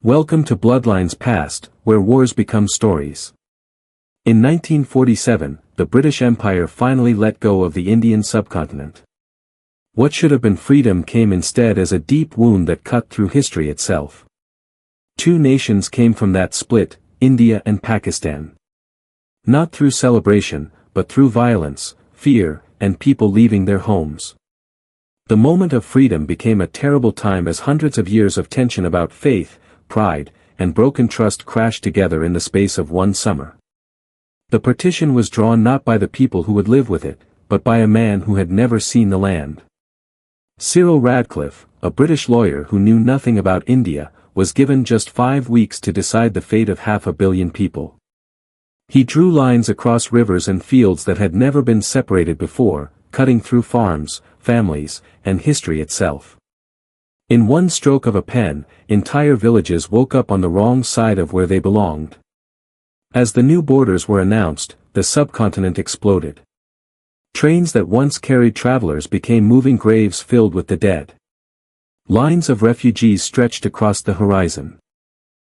Welcome to Bloodlines Past, where wars become stories. In 1947, the British Empire finally let go of the Indian subcontinent. What should have been freedom came instead as a deep wound that cut through history itself. Two nations came from that split, India and Pakistan. Not through celebration, but through violence, fear, and people leaving their homes. The moment of freedom became a terrible time as hundreds of years of tension about faith, pride, and broken trust crashed together in the space of one summer. The partition was drawn not by the people who would live with it, but by a man who had never seen the land. Cyril Radcliffe, a British lawyer who knew nothing about India, was given just 5 weeks to decide the fate of 500 million people. He drew lines across rivers and fields that had never been separated before, cutting through farms, families, and history itself. In one stroke of a pen, entire villages woke up on the wrong side of where they belonged. As the new borders were announced, the subcontinent exploded. Trains that once carried travelers became moving graves filled with the dead. Lines of refugees stretched across the horizon.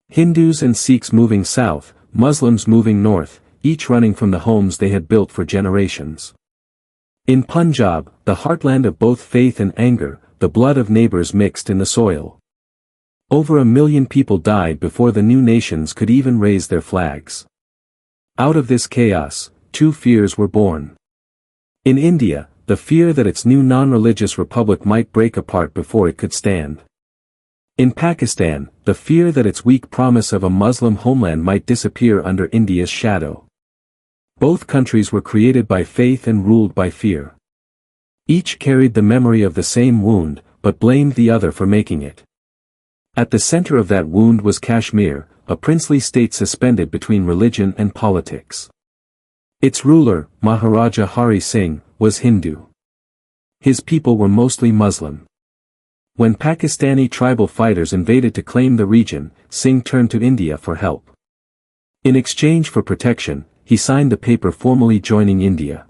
Hindus and Sikhs moving south, Muslims moving north, each running from the homes they had built for generations. In Punjab, the heartland of both faith and anger, the blood of neighbors mixed in the soil. Over 1 million people died before the new nations could even raise their flags. Out of this chaos, two fears were born. In India, the fear that its new non-religious republic might break apart before it could stand. In Pakistan, the fear that its weak promise of a Muslim homeland might disappear under India's shadow. Both countries were created by faith and ruled by fear. Each carried the memory of the same wound, but blamed the other for making it. At the center of that wound was Kashmir, a princely state suspended between religion and politics. Its ruler, Maharaja Hari Singh, was Hindu. His people were mostly Muslim. When Pakistani tribal fighters invaded to claim the region, Singh turned to India for help. In exchange for protection, he signed the paper formally joining India.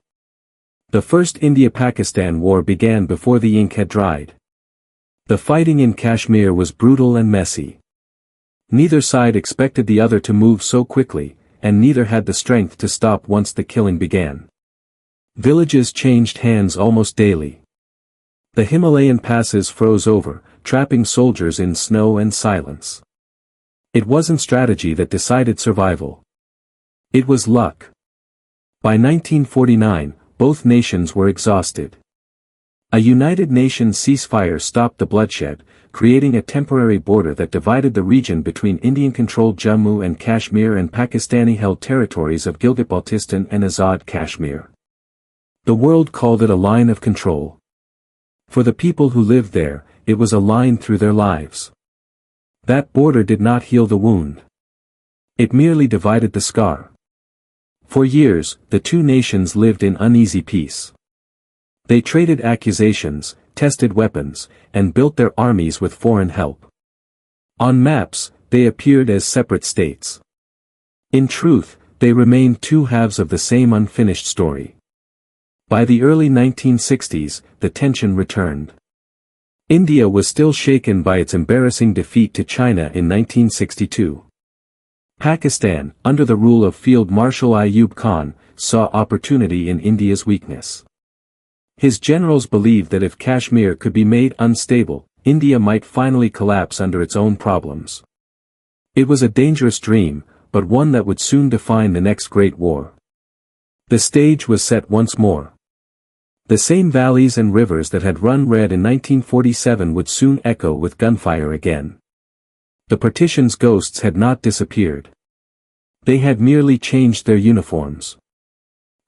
The First India-Pakistan War began before the ink had dried. The fighting in Kashmir was brutal and messy. Neither side expected the other to move so quickly, and neither had the strength to stop once the killing began. Villages changed hands almost daily. The Himalayan passes froze over, trapping soldiers in snow and silence. It wasn't strategy that decided survival. It was luck. By 1949, both nations were exhausted. A United Nations ceasefire stopped the bloodshed, creating a temporary border that divided the region between Indian-controlled Jammu and Kashmir and Pakistani-held territories of Gilgit-Baltistan and Azad Kashmir. The world called it a line of control. For the people who lived there, it was a line through their lives. That border did not heal the wound. It merely divided the scar. For years, the two nations lived in uneasy peace. They traded accusations, tested weapons, and built their armies with foreign help. On maps, they appeared as separate states. In truth, they remained two halves of the same unfinished story. By the early 1960s, the tension returned. India was still shaken by its embarrassing defeat to China in 1962. Pakistan, under the rule of Field Marshal Ayub Khan, saw opportunity in India's weakness. His generals believed that if Kashmir could be made unstable, India might finally collapse under its own problems. It was a dangerous dream, but one that would soon define the next great war. The stage was set once more. The same valleys and rivers that had run red in 1947 would soon echo with gunfire again. The partition's ghosts had not disappeared. They had merely changed their uniforms.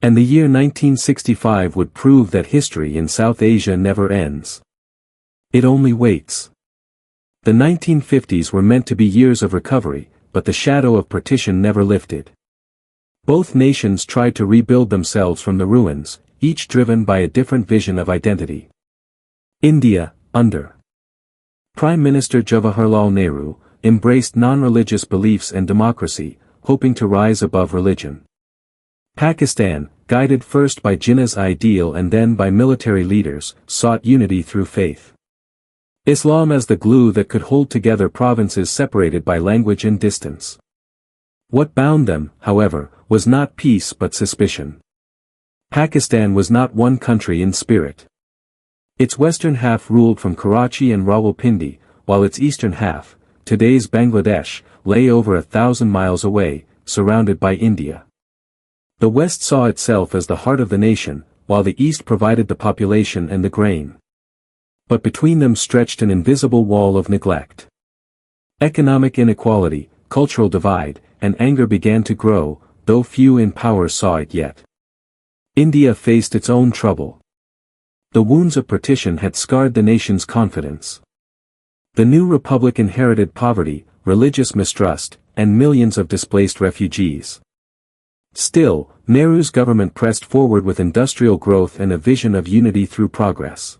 And the year 1965 would prove that history in South Asia never ends. It only waits. The 1950s were meant to be years of recovery, but the shadow of partition never lifted. Both nations tried to rebuild themselves from the ruins, each driven by a different vision of identity. India, under Prime Minister Jawaharlal Nehru, embraced non-religious beliefs and democracy, hoping to rise above religion. Pakistan, guided first by Jinnah's ideal and then by military leaders, sought unity through faith. Islam as the glue that could hold together provinces separated by language and distance. What bound them, however, was not peace but suspicion. Pakistan was not one country in spirit. Its western half ruled from Karachi and Rawalpindi, while its eastern half, today's Bangladesh, lay over 1,000 miles away, surrounded by India. The West saw itself as the heart of the nation, while the East provided the population and the grain. But between them stretched an invisible wall of neglect. Economic inequality, cultural divide, and anger began to grow, though few in power saw it yet. India faced its own trouble. The wounds of partition had scarred the nation's confidence. The new republic inherited poverty, religious mistrust, and millions of displaced refugees. Still, Nehru's government pressed forward with industrial growth and a vision of unity through progress.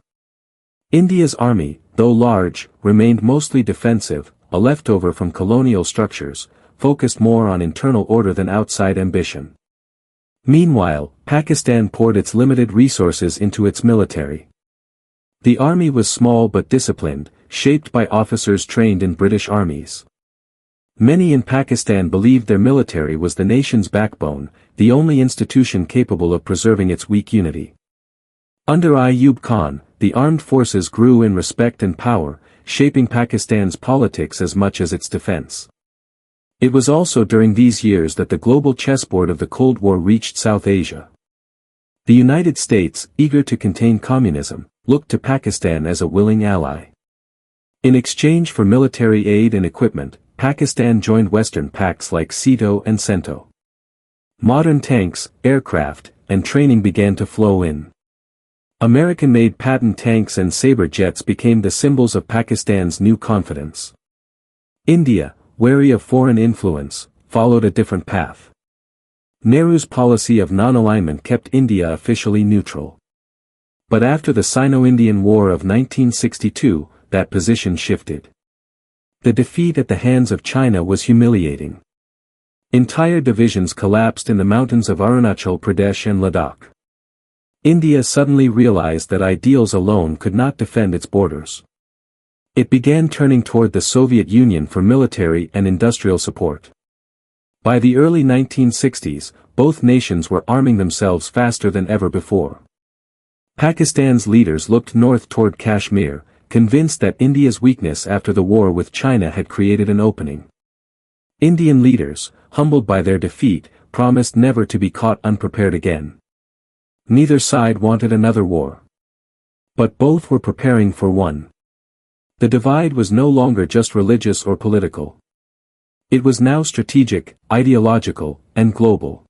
India's army, though large, remained mostly defensive, a leftover from colonial structures, focused more on internal order than outside ambition. Meanwhile, Pakistan poured its limited resources into its military. The army was small but disciplined, shaped by officers trained in British armies. Many in Pakistan believed their military was the nation's backbone, the only institution capable of preserving its weak unity. Under Ayub Khan, the armed forces grew in respect and power, shaping Pakistan's politics as much as its defense. It was also during these years that the global chessboard of the Cold War reached South Asia. The United States, eager to contain communism, looked to Pakistan as a willing ally. In exchange for military aid and equipment, Pakistan joined Western pacts like SEATO and CENTO. Modern tanks, aircraft, and training began to flow in. American-made Patton tanks and Sabre jets became the symbols of Pakistan's new confidence. India, wary of foreign influence, followed a different path. Nehru's policy of non-alignment kept India officially neutral. But after the Sino-Indian War of 1962, that position shifted. The defeat at the hands of China was humiliating. Entire divisions collapsed in the mountains of Arunachal Pradesh and Ladakh. India suddenly realized that ideals alone could not defend its borders. It began turning toward the Soviet Union for military and industrial support. By the early 1960s, both nations were arming themselves faster than ever before. Pakistan's leaders looked north toward Kashmir, convinced that India's weakness after the war with China had created an opening. Indian leaders, humbled by their defeat, promised never to be caught unprepared again. Neither side wanted another war. But both were preparing for one. The divide was no longer just religious or political. It was now strategic, ideological, and global.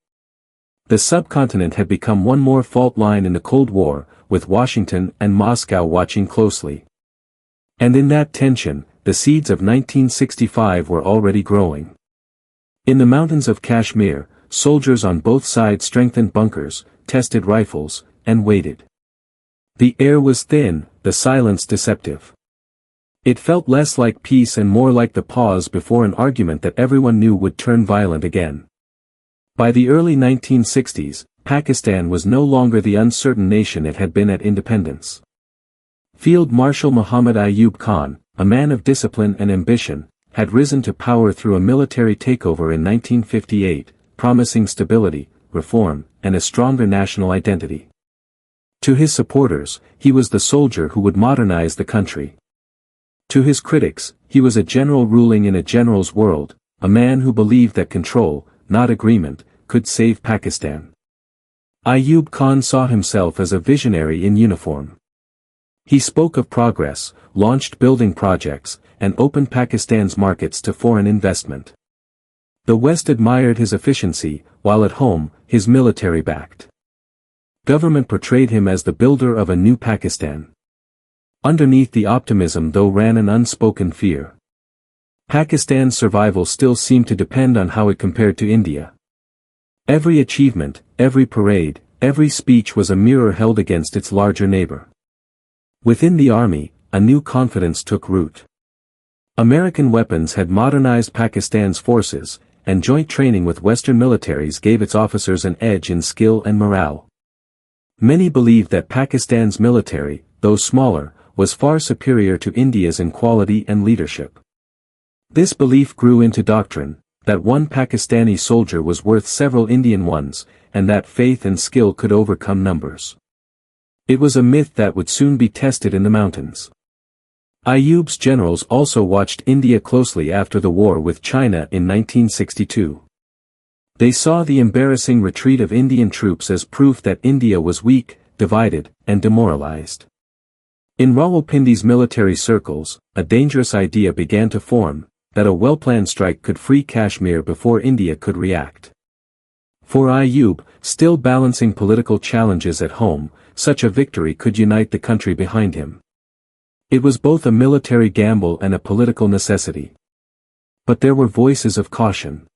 The subcontinent had become one more fault line in the Cold War, with Washington and Moscow watching closely. And in that tension, the seeds of 1965 were already growing. In the mountains of Kashmir, soldiers on both sides strengthened bunkers, tested rifles, and waited. The air was thin, the silence deceptive. It felt less like peace and more like the pause before an argument that everyone knew would turn violent again. By the early 1960s, Pakistan was no longer the uncertain nation it had been at independence. Field Marshal Muhammad Ayub Khan, a man of discipline and ambition, had risen to power through a military takeover in 1958, promising stability, reform, and a stronger national identity. To his supporters, he was the soldier who would modernize the country. To his critics, he was a general ruling in a general's world, a man who believed that control, not agreement, could save Pakistan. Ayub Khan saw himself as a visionary in uniform. He spoke of progress, launched building projects, and opened Pakistan's markets to foreign investment. The West admired his efficiency, while at home, his military backed. Government portrayed him as the builder of a new Pakistan. Underneath the optimism though ran an unspoken fear. Pakistan's survival still seemed to depend on how it compared to India. Every achievement, every parade, every speech was a mirror held against its larger neighbor. Within the army, a new confidence took root. American weapons had modernized Pakistan's forces, and joint training with Western militaries gave its officers an edge in skill and morale. Many believed that Pakistan's military, though smaller, was far superior to India's in quality and leadership. This belief grew into doctrine, that one Pakistani soldier was worth several Indian ones, and that faith and skill could overcome numbers. It was a myth that would soon be tested in the mountains. Ayub's generals also watched India closely after the war with China in 1962. They saw the embarrassing retreat of Indian troops as proof that India was weak, divided, and demoralized. In Rawalpindi's military circles, a dangerous idea began to form, that a well-planned strike could free Kashmir before India could react. For Ayub, still balancing political challenges at home, such a victory could unite the country behind him. It was both a military gamble and a political necessity. But there were voices of caution.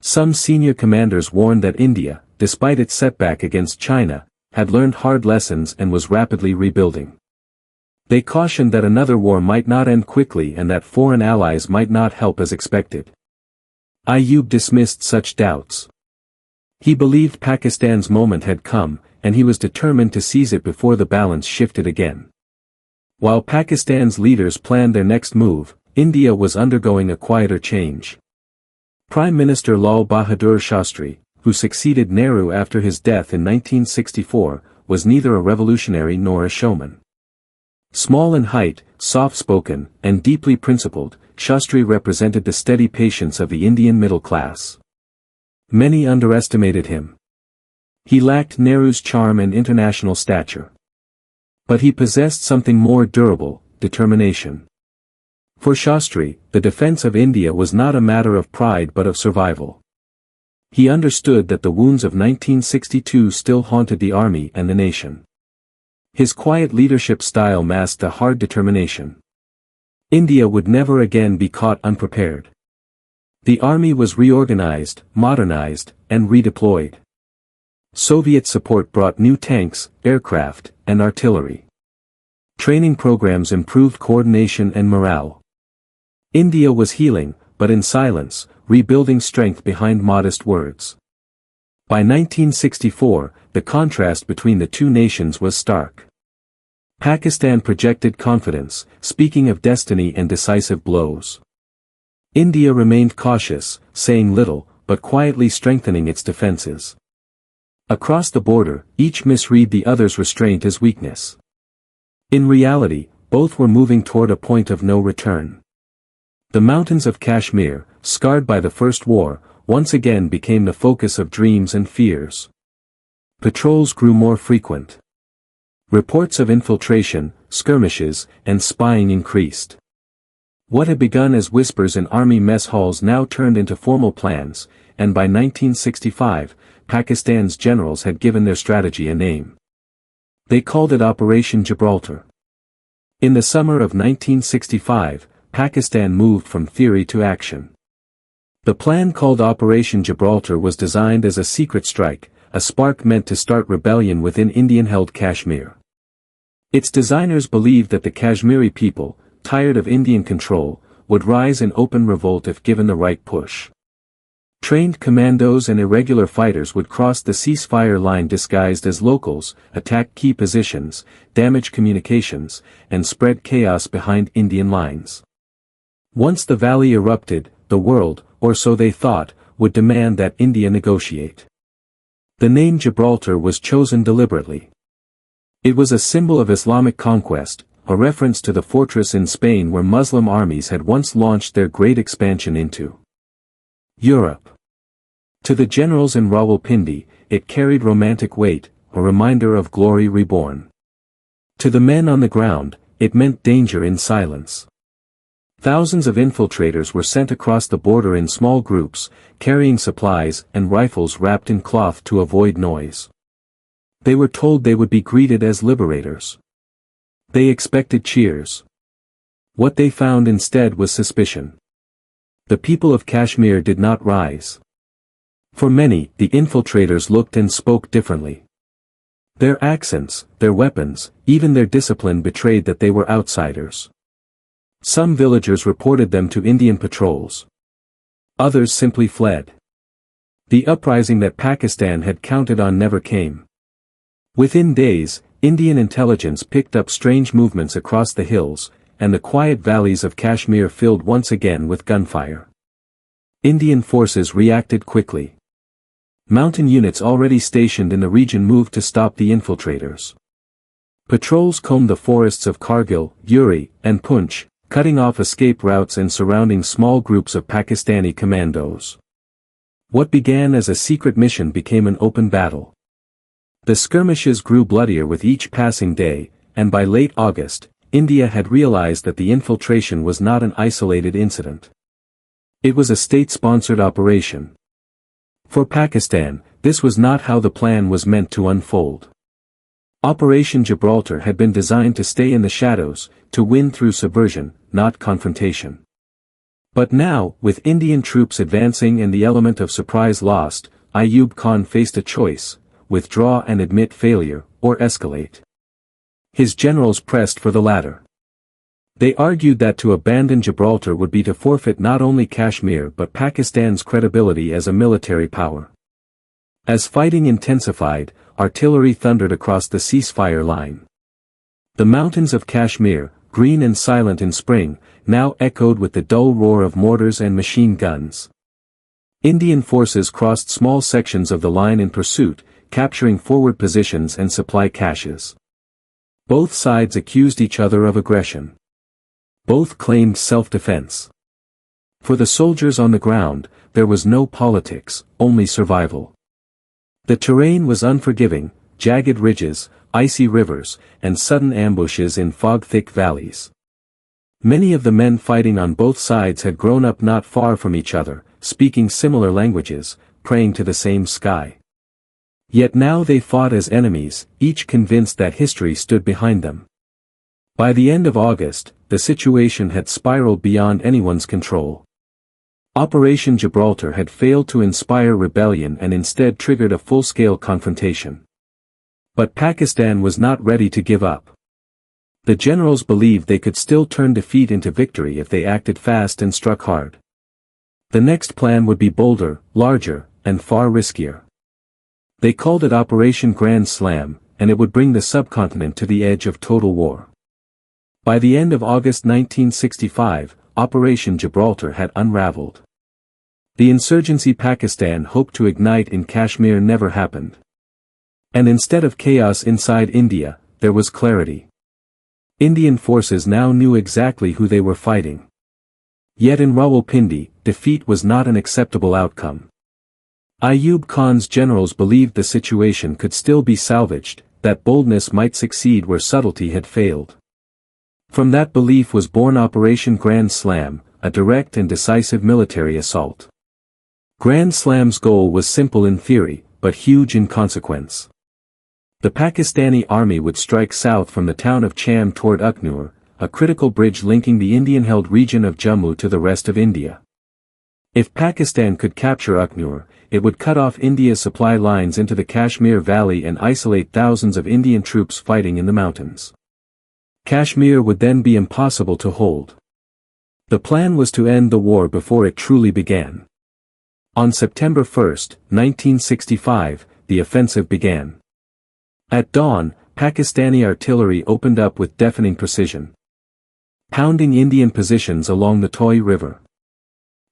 Some senior commanders warned that India, despite its setback against China, had learned hard lessons and was rapidly rebuilding. They cautioned that another war might not end quickly and that foreign allies might not help as expected. Ayub dismissed such doubts. He believed Pakistan's moment had come, and he was determined to seize it before the balance shifted again. While Pakistan's leaders planned their next move, India was undergoing a quieter change. Prime Minister Lal Bahadur Shastri, who succeeded Nehru after his death in 1964, was neither a revolutionary nor a showman. Small in height, soft-spoken, and deeply principled, Shastri represented the steady patience of the Indian middle class. Many underestimated him. He lacked Nehru's charm and international stature. But he possessed something more durable, determination. For Shastri, the defense of India was not a matter of pride but of survival. He understood that the wounds of 1962 still haunted the army and the nation. His quiet leadership style masked a hard determination. India would never again be caught unprepared. The army was reorganized, modernized, and redeployed. Soviet support brought new tanks, aircraft, and artillery. Training programs improved coordination and morale. India was healing, but in silence, rebuilding strength behind modest words. By 1964, the contrast between the two nations was stark. Pakistan projected confidence, speaking of destiny and decisive blows. India remained cautious, saying little, but quietly strengthening its defenses. Across the border, each misread the other's restraint as weakness. In reality, both were moving toward a point of no return. The mountains of Kashmir, scarred by the First War, once again became the focus of dreams and fears. Patrols grew more frequent. Reports of infiltration, skirmishes, and spying increased. What had begun as whispers in army mess halls now turned into formal plans, and by 1965, Pakistan's generals had given their strategy a name. They called it Operation Gibraltar. In the summer of 1965, Pakistan moved from theory to action. The plan called Operation Gibraltar was designed as a secret strike, a spark meant to start rebellion within Indian-held Kashmir. Its designers believed that the Kashmiri people, tired of Indian control, would rise in open revolt if given the right push. Trained commandos and irregular fighters would cross the ceasefire line disguised as locals, attack key positions, damage communications, and spread chaos behind Indian lines. Once the valley erupted, the world, or so they thought, would demand that India negotiate. The name Gibraltar was chosen deliberately. It was a symbol of Islamic conquest, a reference to the fortress in Spain where Muslim armies had once launched their great expansion into Europe. To the generals in Rawalpindi, it carried romantic weight, a reminder of glory reborn. To the men on the ground, it meant danger in silence. Thousands of infiltrators were sent across the border in small groups, carrying supplies and rifles wrapped in cloth to avoid noise. They were told they would be greeted as liberators. They expected cheers. What they found instead was suspicion. The people of Kashmir did not rise. For many, the infiltrators looked and spoke differently. Their accents, their weapons, even their discipline betrayed that they were outsiders. Some villagers reported them to Indian patrols. Others simply fled. The uprising that Pakistan had counted on never came. Within days, Indian intelligence picked up strange movements across the hills, and the quiet valleys of Kashmir filled once again with gunfire. Indian forces reacted quickly. Mountain units already stationed in the region moved to stop the infiltrators. Patrols combed the forests of Kargil, Uri, and Punch, cutting off escape routes and surrounding small groups of Pakistani commandos. What began as a secret mission became an open battle. The skirmishes grew bloodier with each passing day, and by late August, India had realized that the infiltration was not an isolated incident. It was a state-sponsored operation. For Pakistan, this was not how the plan was meant to unfold. Operation Gibraltar had been designed to stay in the shadows, to win through subversion, not confrontation. But now, with Indian troops advancing and the element of surprise lost, Ayub Khan faced a choice: withdraw and admit failure, or escalate. His generals pressed for the latter. They argued that to abandon Gibraltar would be to forfeit not only Kashmir but Pakistan's credibility as a military power. As fighting intensified, artillery thundered across the ceasefire line. The mountains of Kashmir, green and silent in spring, now echoed with the dull roar of mortars and machine guns. Indian forces crossed small sections of the line in pursuit, capturing forward positions and supply caches. Both sides accused each other of aggression. Both claimed self-defense. For the soldiers on the ground, there was no politics, only survival. The terrain was unforgiving: jagged ridges, icy rivers, and sudden ambushes in fog-thick valleys. Many of the men fighting on both sides had grown up not far from each other, speaking similar languages, praying to the same sky. Yet now they fought as enemies, each convinced that history stood behind them. By the end of August, the situation had spiraled beyond anyone's control. Operation Gibraltar had failed to inspire rebellion and instead triggered a full-scale confrontation. But Pakistan was not ready to give up. The generals believed they could still turn defeat into victory if they acted fast and struck hard. The next plan would be bolder, larger, and far riskier. They called it Operation Grand Slam, and it would bring the subcontinent to the edge of total war. By the end of August 1965, Operation Gibraltar had unraveled. The insurgency Pakistan hoped to ignite in Kashmir never happened. And instead of chaos inside India, there was clarity. Indian forces now knew exactly who they were fighting. Yet in Rawalpindi, defeat was not an acceptable outcome. Ayub Khan's generals believed the situation could still be salvaged, that boldness might succeed where subtlety had failed. From that belief was born Operation Grand Slam, a direct and decisive military assault. Grand Slam's goal was simple in theory, but huge in consequence. The Pakistani army would strike south from the town of Cham toward Ukhnur, a critical bridge linking the Indian-held region of Jammu to the rest of India. If Pakistan could capture Ukhnur, it would cut off India's supply lines into the Kashmir Valley and isolate thousands of Indian troops fighting in the mountains. Kashmir would then be impossible to hold. The plan was to end the war before it truly began. On September 1, 1965, the offensive began. At dawn, Pakistani artillery opened up with deafening precision, pounding Indian positions along the Toy River.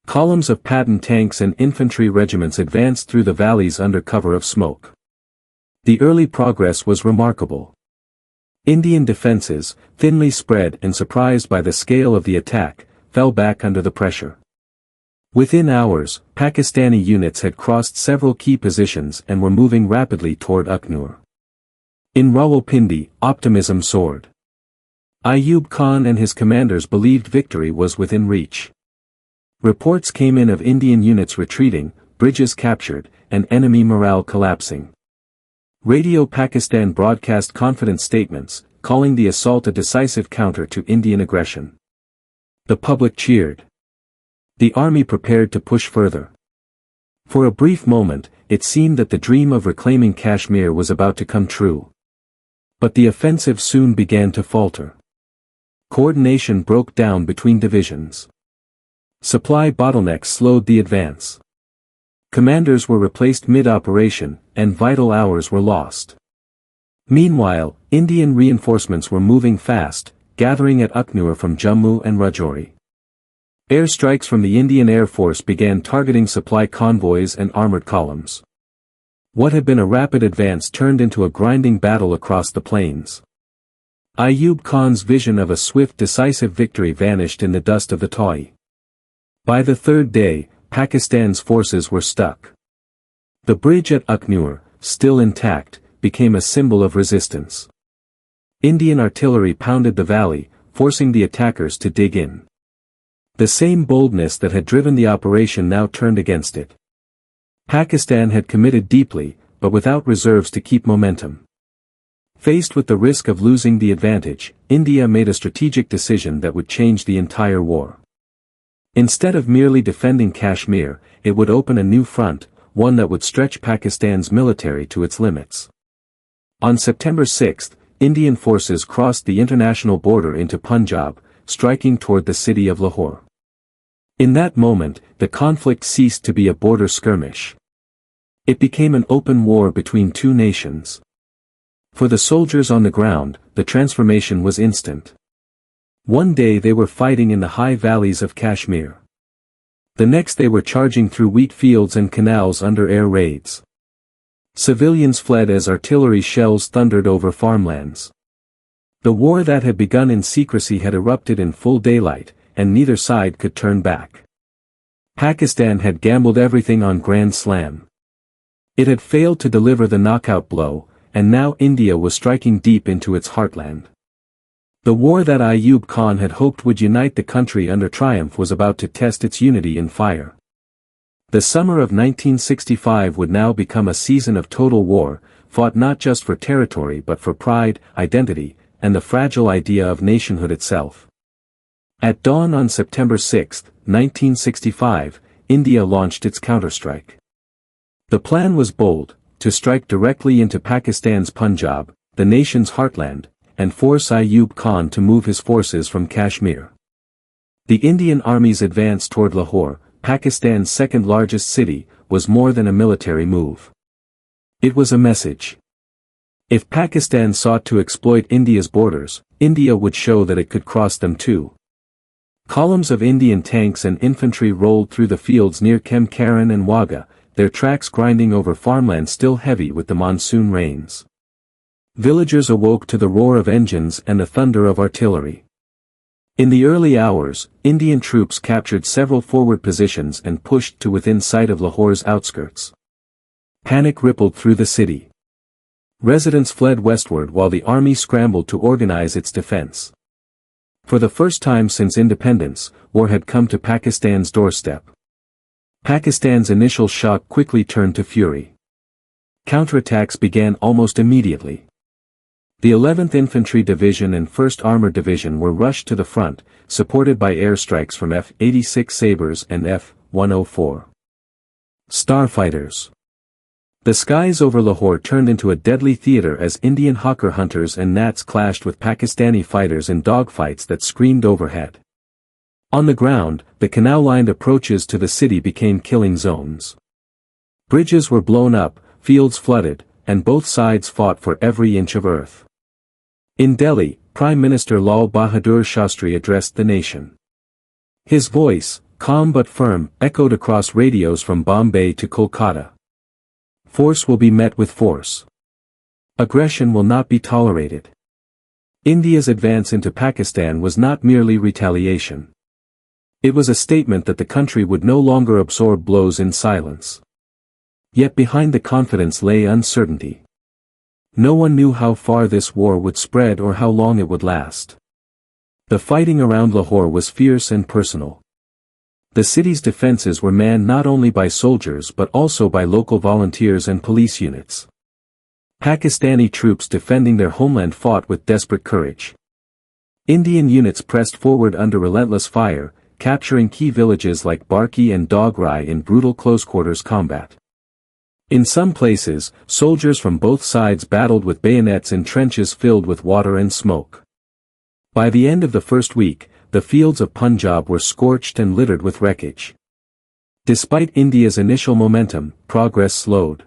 Columns of Patton tanks and infantry regiments advanced through the valleys under cover of smoke. The early progress was remarkable. Indian defenses, thinly spread and surprised by the scale of the attack, fell back under the pressure. Within hours, Pakistani units had crossed several key positions and were moving rapidly toward Ukhnur. In Rawalpindi, optimism soared. Ayub Khan and his commanders believed victory was within reach. Reports came in of Indian units retreating, bridges captured, and enemy morale collapsing. Radio Pakistan broadcast confident statements, calling the assault a decisive counter to Indian aggression. The public cheered. The army prepared to push further. For a brief moment, it seemed that the dream of reclaiming Kashmir was about to come true. But the offensive soon began to falter. Coordination broke down between divisions. Supply bottlenecks slowed the advance. Commanders were replaced mid-operation, and vital hours were lost. Meanwhile, Indian reinforcements were moving fast, gathering at Aknur from Jammu and Rajouri. Airstrikes from the Indian Air Force began targeting supply convoys and armored columns. What had been a rapid advance turned into a grinding battle across the plains. Ayub Khan's vision of a swift decisive victory vanished in the dust of the Tawi. By the third day, Pakistan's forces were stuck. The bridge at Aknur, still intact, became a symbol of resistance. Indian artillery pounded the valley, forcing the attackers to dig in. The same boldness that had driven the operation now turned against it. Pakistan had committed deeply, but without reserves to keep momentum. Faced with the risk of losing the advantage, India made a strategic decision that would change the entire war. Instead of merely defending Kashmir, it would open a new front, one that would stretch Pakistan's military to its limits. On September 6, Indian forces crossed the international border into Punjab, striking toward the city of Lahore. In that moment, the conflict ceased to be a border skirmish. It became an open war between two nations. For the soldiers on the ground, the transformation was instant. One day they were fighting in the high valleys of Kashmir. The next they were charging through wheat fields and canals under air raids. Civilians fled as artillery shells thundered over farmlands. The war that had begun in secrecy had erupted in full daylight, and neither side could turn back. Pakistan had gambled everything on Grand Slam. It had failed to deliver the knockout blow, and now India was striking deep into its heartland. The war that Ayub Khan had hoped would unite the country under triumph was about to test its unity in fire. The summer of 1965 would now become a season of total war, fought not just for territory but for pride, identity, and the fragile idea of nationhood itself. At dawn on September 6, 1965, India launched its counterstrike. The plan was bold, to strike directly into Pakistan's Punjab, the nation's heartland, and force Ayub Khan to move his forces from Kashmir. The Indian Army's advance toward Lahore, Pakistan's second-largest city, was more than a military move. It was a message. If Pakistan sought to exploit India's borders, India would show that it could cross them too. Columns of Indian tanks and infantry rolled through the fields near Kemkaran and Wagah, their tracks grinding over farmland still heavy with the monsoon rains. Villagers awoke to the roar of engines and the thunder of artillery. In the early hours, Indian troops captured several forward positions and pushed to within sight of Lahore's outskirts. Panic rippled through the city. Residents fled westward while the army scrambled to organize its defense. For the first time since independence, war had come to Pakistan's doorstep. Pakistan's initial shock quickly turned to fury. Counterattacks began almost immediately. The 11th Infantry Division and 1st Armored Division were rushed to the front, supported by airstrikes from F-86 Sabres and F-104 Starfighters. The skies over Lahore turned into a deadly theater as Indian hawker hunters and Nats clashed with Pakistani fighters in dogfights that screamed overhead. On the ground, the canal-lined approaches to the city became killing zones. Bridges were blown up, fields flooded, and both sides fought for every inch of earth. In Delhi, Prime Minister Lal Bahadur Shastri addressed the nation. His voice, calm but firm, echoed across radios from Bombay to Kolkata. Force will be met with force. Aggression will not be tolerated. India's advance into Pakistan was not merely retaliation. It was a statement that the country would no longer absorb blows in silence. Yet behind the confidence lay uncertainty. No one knew how far this war would spread or how long it would last. The fighting around Lahore was fierce and personal. The city's defenses were manned not only by soldiers but also by local volunteers and police units. Pakistani troops defending their homeland fought with desperate courage. Indian units pressed forward under relentless fire, capturing key villages like Barki and Dograi in brutal close-quarters combat. In some places, soldiers from both sides battled with bayonets in trenches filled with water and smoke. By the end of the first week, the fields of Punjab were scorched and littered with wreckage. Despite India's initial momentum, progress slowed.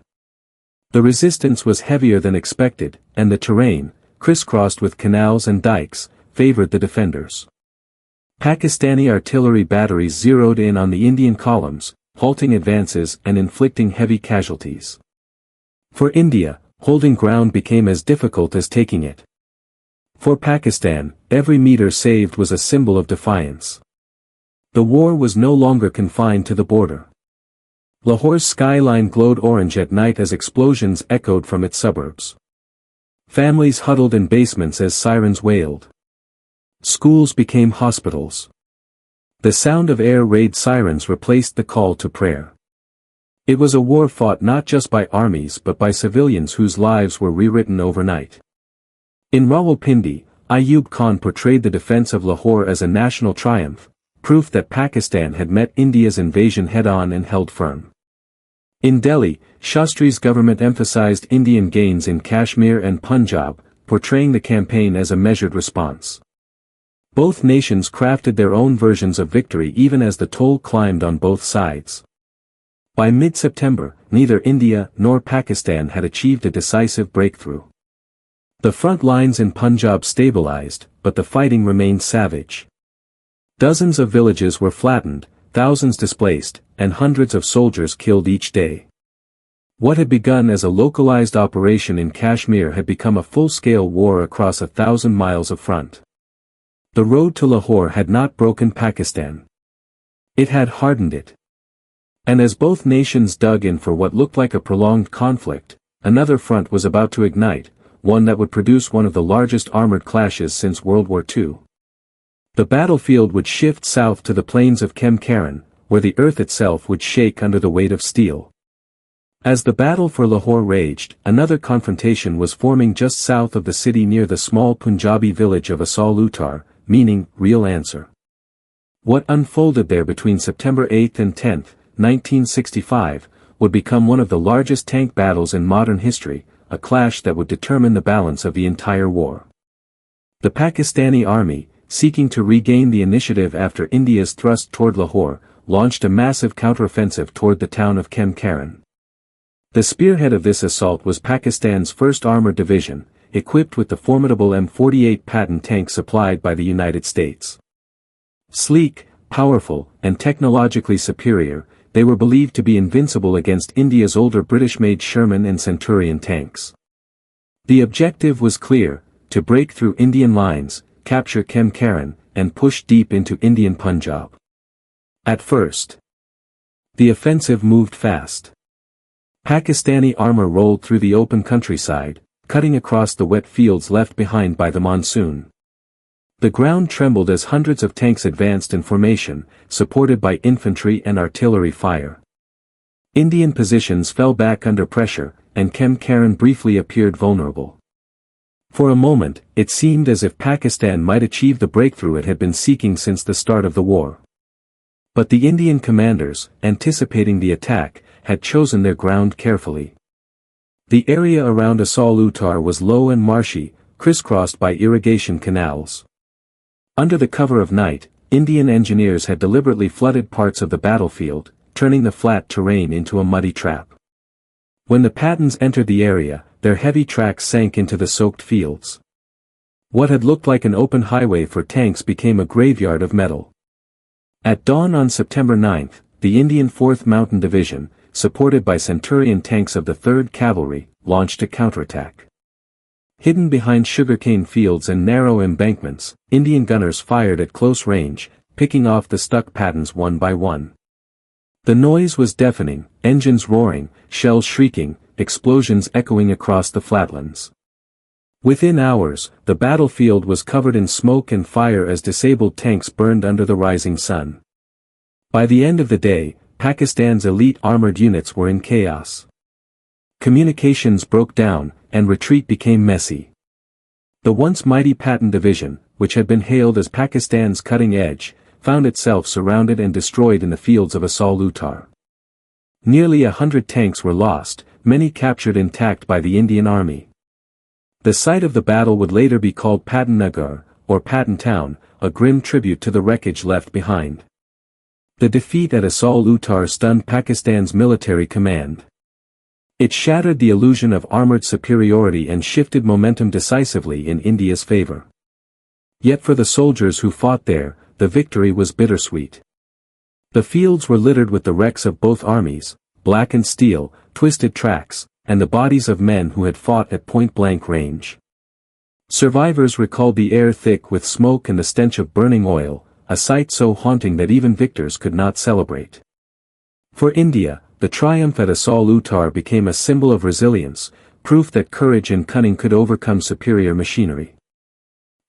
The resistance was heavier than expected, and the terrain, crisscrossed with canals and dikes, favored the defenders. Pakistani artillery batteries zeroed in on the Indian columns, halting advances and inflicting heavy casualties. For India, holding ground became as difficult as taking it. For Pakistan, every meter saved was a symbol of defiance. The war was no longer confined to the border. Lahore's skyline glowed orange at night as explosions echoed from its suburbs. Families huddled in basements as sirens wailed. Schools became hospitals. The sound of air raid sirens replaced the call to prayer. It was a war fought not just by armies but by civilians whose lives were rewritten overnight. In Rawalpindi, Ayub Khan portrayed the defense of Lahore as a national triumph, proof that Pakistan had met India's invasion head-on and held firm. In Delhi, Shastri's government emphasized Indian gains in Kashmir and Punjab, portraying the campaign as a measured response. Both nations crafted their own versions of victory even as the toll climbed on both sides. By mid-September, neither India nor Pakistan had achieved a decisive breakthrough. The front lines in Punjab stabilized, but the fighting remained savage. Dozens of villages were flattened, thousands displaced, and hundreds of soldiers killed each day. What had begun as a localized operation in Kashmir had become a full-scale war across 1,000 miles of front. The road to Lahore had not broken Pakistan. It had hardened it. And as both nations dug in for what looked like a prolonged conflict, another front was about to ignite, one that would produce one of the largest armored clashes since World War II. The battlefield would shift south to the plains of Kemkaran, where the earth itself would shake under the weight of steel. As the battle for Lahore raged, another confrontation was forming just south of the city near the small Punjabi village of Asal-Uttar, meaning, real answer. What unfolded there between September 8 and 10, 1965, would become one of the largest tank battles in modern history, a clash that would determine the balance of the entire war. The Pakistani army, seeking to regain the initiative after India's thrust toward Lahore, launched a massive counteroffensive toward the town of Kemkaran. The spearhead of this assault was Pakistan's 1st Armored Division, equipped with the formidable M48 Patton tank supplied by the United States. Sleek, powerful, and technologically superior, they were believed to be invincible against India's older British-made Sherman and Centurion tanks. The objective was clear: to break through Indian lines, capture Kemkaran, and push deep into Indian Punjab. At first, the offensive moved fast. Pakistani armor rolled through the open countryside, cutting across the wet fields left behind by the monsoon. The ground trembled as hundreds of tanks advanced in formation, supported by infantry and artillery fire. Indian positions fell back under pressure, and Kemkaran briefly appeared vulnerable. For a moment, it seemed as if Pakistan might achieve the breakthrough it had been seeking since the start of the war. But the Indian commanders, anticipating the attack, had chosen their ground carefully. The area around Asal-Uttar was low and marshy, crisscrossed by irrigation canals. Under the cover of night, Indian engineers had deliberately flooded parts of the battlefield, turning the flat terrain into a muddy trap. When the Pattons entered the area, their heavy tracks sank into the soaked fields. What had looked like an open highway for tanks became a graveyard of metal. At dawn on September 9, the Indian 4th Mountain Division, supported by Centurion tanks of the 3rd Cavalry, launched a counterattack. Hidden behind sugarcane fields and narrow embankments, Indian gunners fired at close range, picking off the stuck Pattons one by one. The noise was deafening, engines roaring, shells shrieking, explosions echoing across the flatlands. Within hours, the battlefield was covered in smoke and fire as disabled tanks burned under the rising sun. By the end of the day, Pakistan's elite armored units were in chaos. Communications broke down, and retreat became messy. The once mighty Patton Division, which had been hailed as Pakistan's cutting edge, found itself surrounded and destroyed in the fields of Asal-Uttar. Nearly 100 tanks were lost, many captured intact by the Indian Army. The site of the battle would later be called Patton Nagar, or Patton Town, a grim tribute to the wreckage left behind. The defeat at Asal-Uttar stunned Pakistan's military command. It shattered the illusion of armored superiority and shifted momentum decisively in India's favor. Yet for the soldiers who fought there, the victory was bittersweet. The fields were littered with the wrecks of both armies, blackened steel, twisted tracks, and the bodies of men who had fought at point-blank range. Survivors recalled the air thick with smoke and the stench of burning oil, a sight so haunting that even victors could not celebrate. For India, the triumph at Assault became a symbol of resilience, proof that courage and cunning could overcome superior machinery.